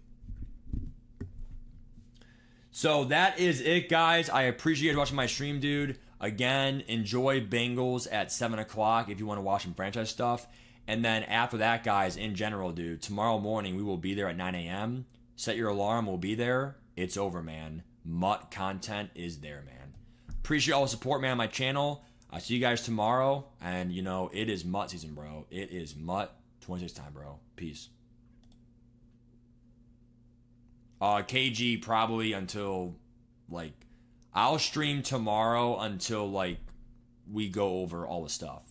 So that is it, guys. I appreciate watching my stream, dude. Again, enjoy Bengals at 7 o'clock if you want to watch some franchise stuff. And then after that, guys, in general, dude, tomorrow morning we will be there at 9 a.m. Set your alarm. We'll be there. It's over, man. MUT content is there, man. Appreciate all the support, man, on my channel. I'll see you guys tomorrow. And, it is MUT season, bro. It is MUT 26 time, bro. Peace. KG probably until, I'll stream tomorrow until, we go over all the stuff.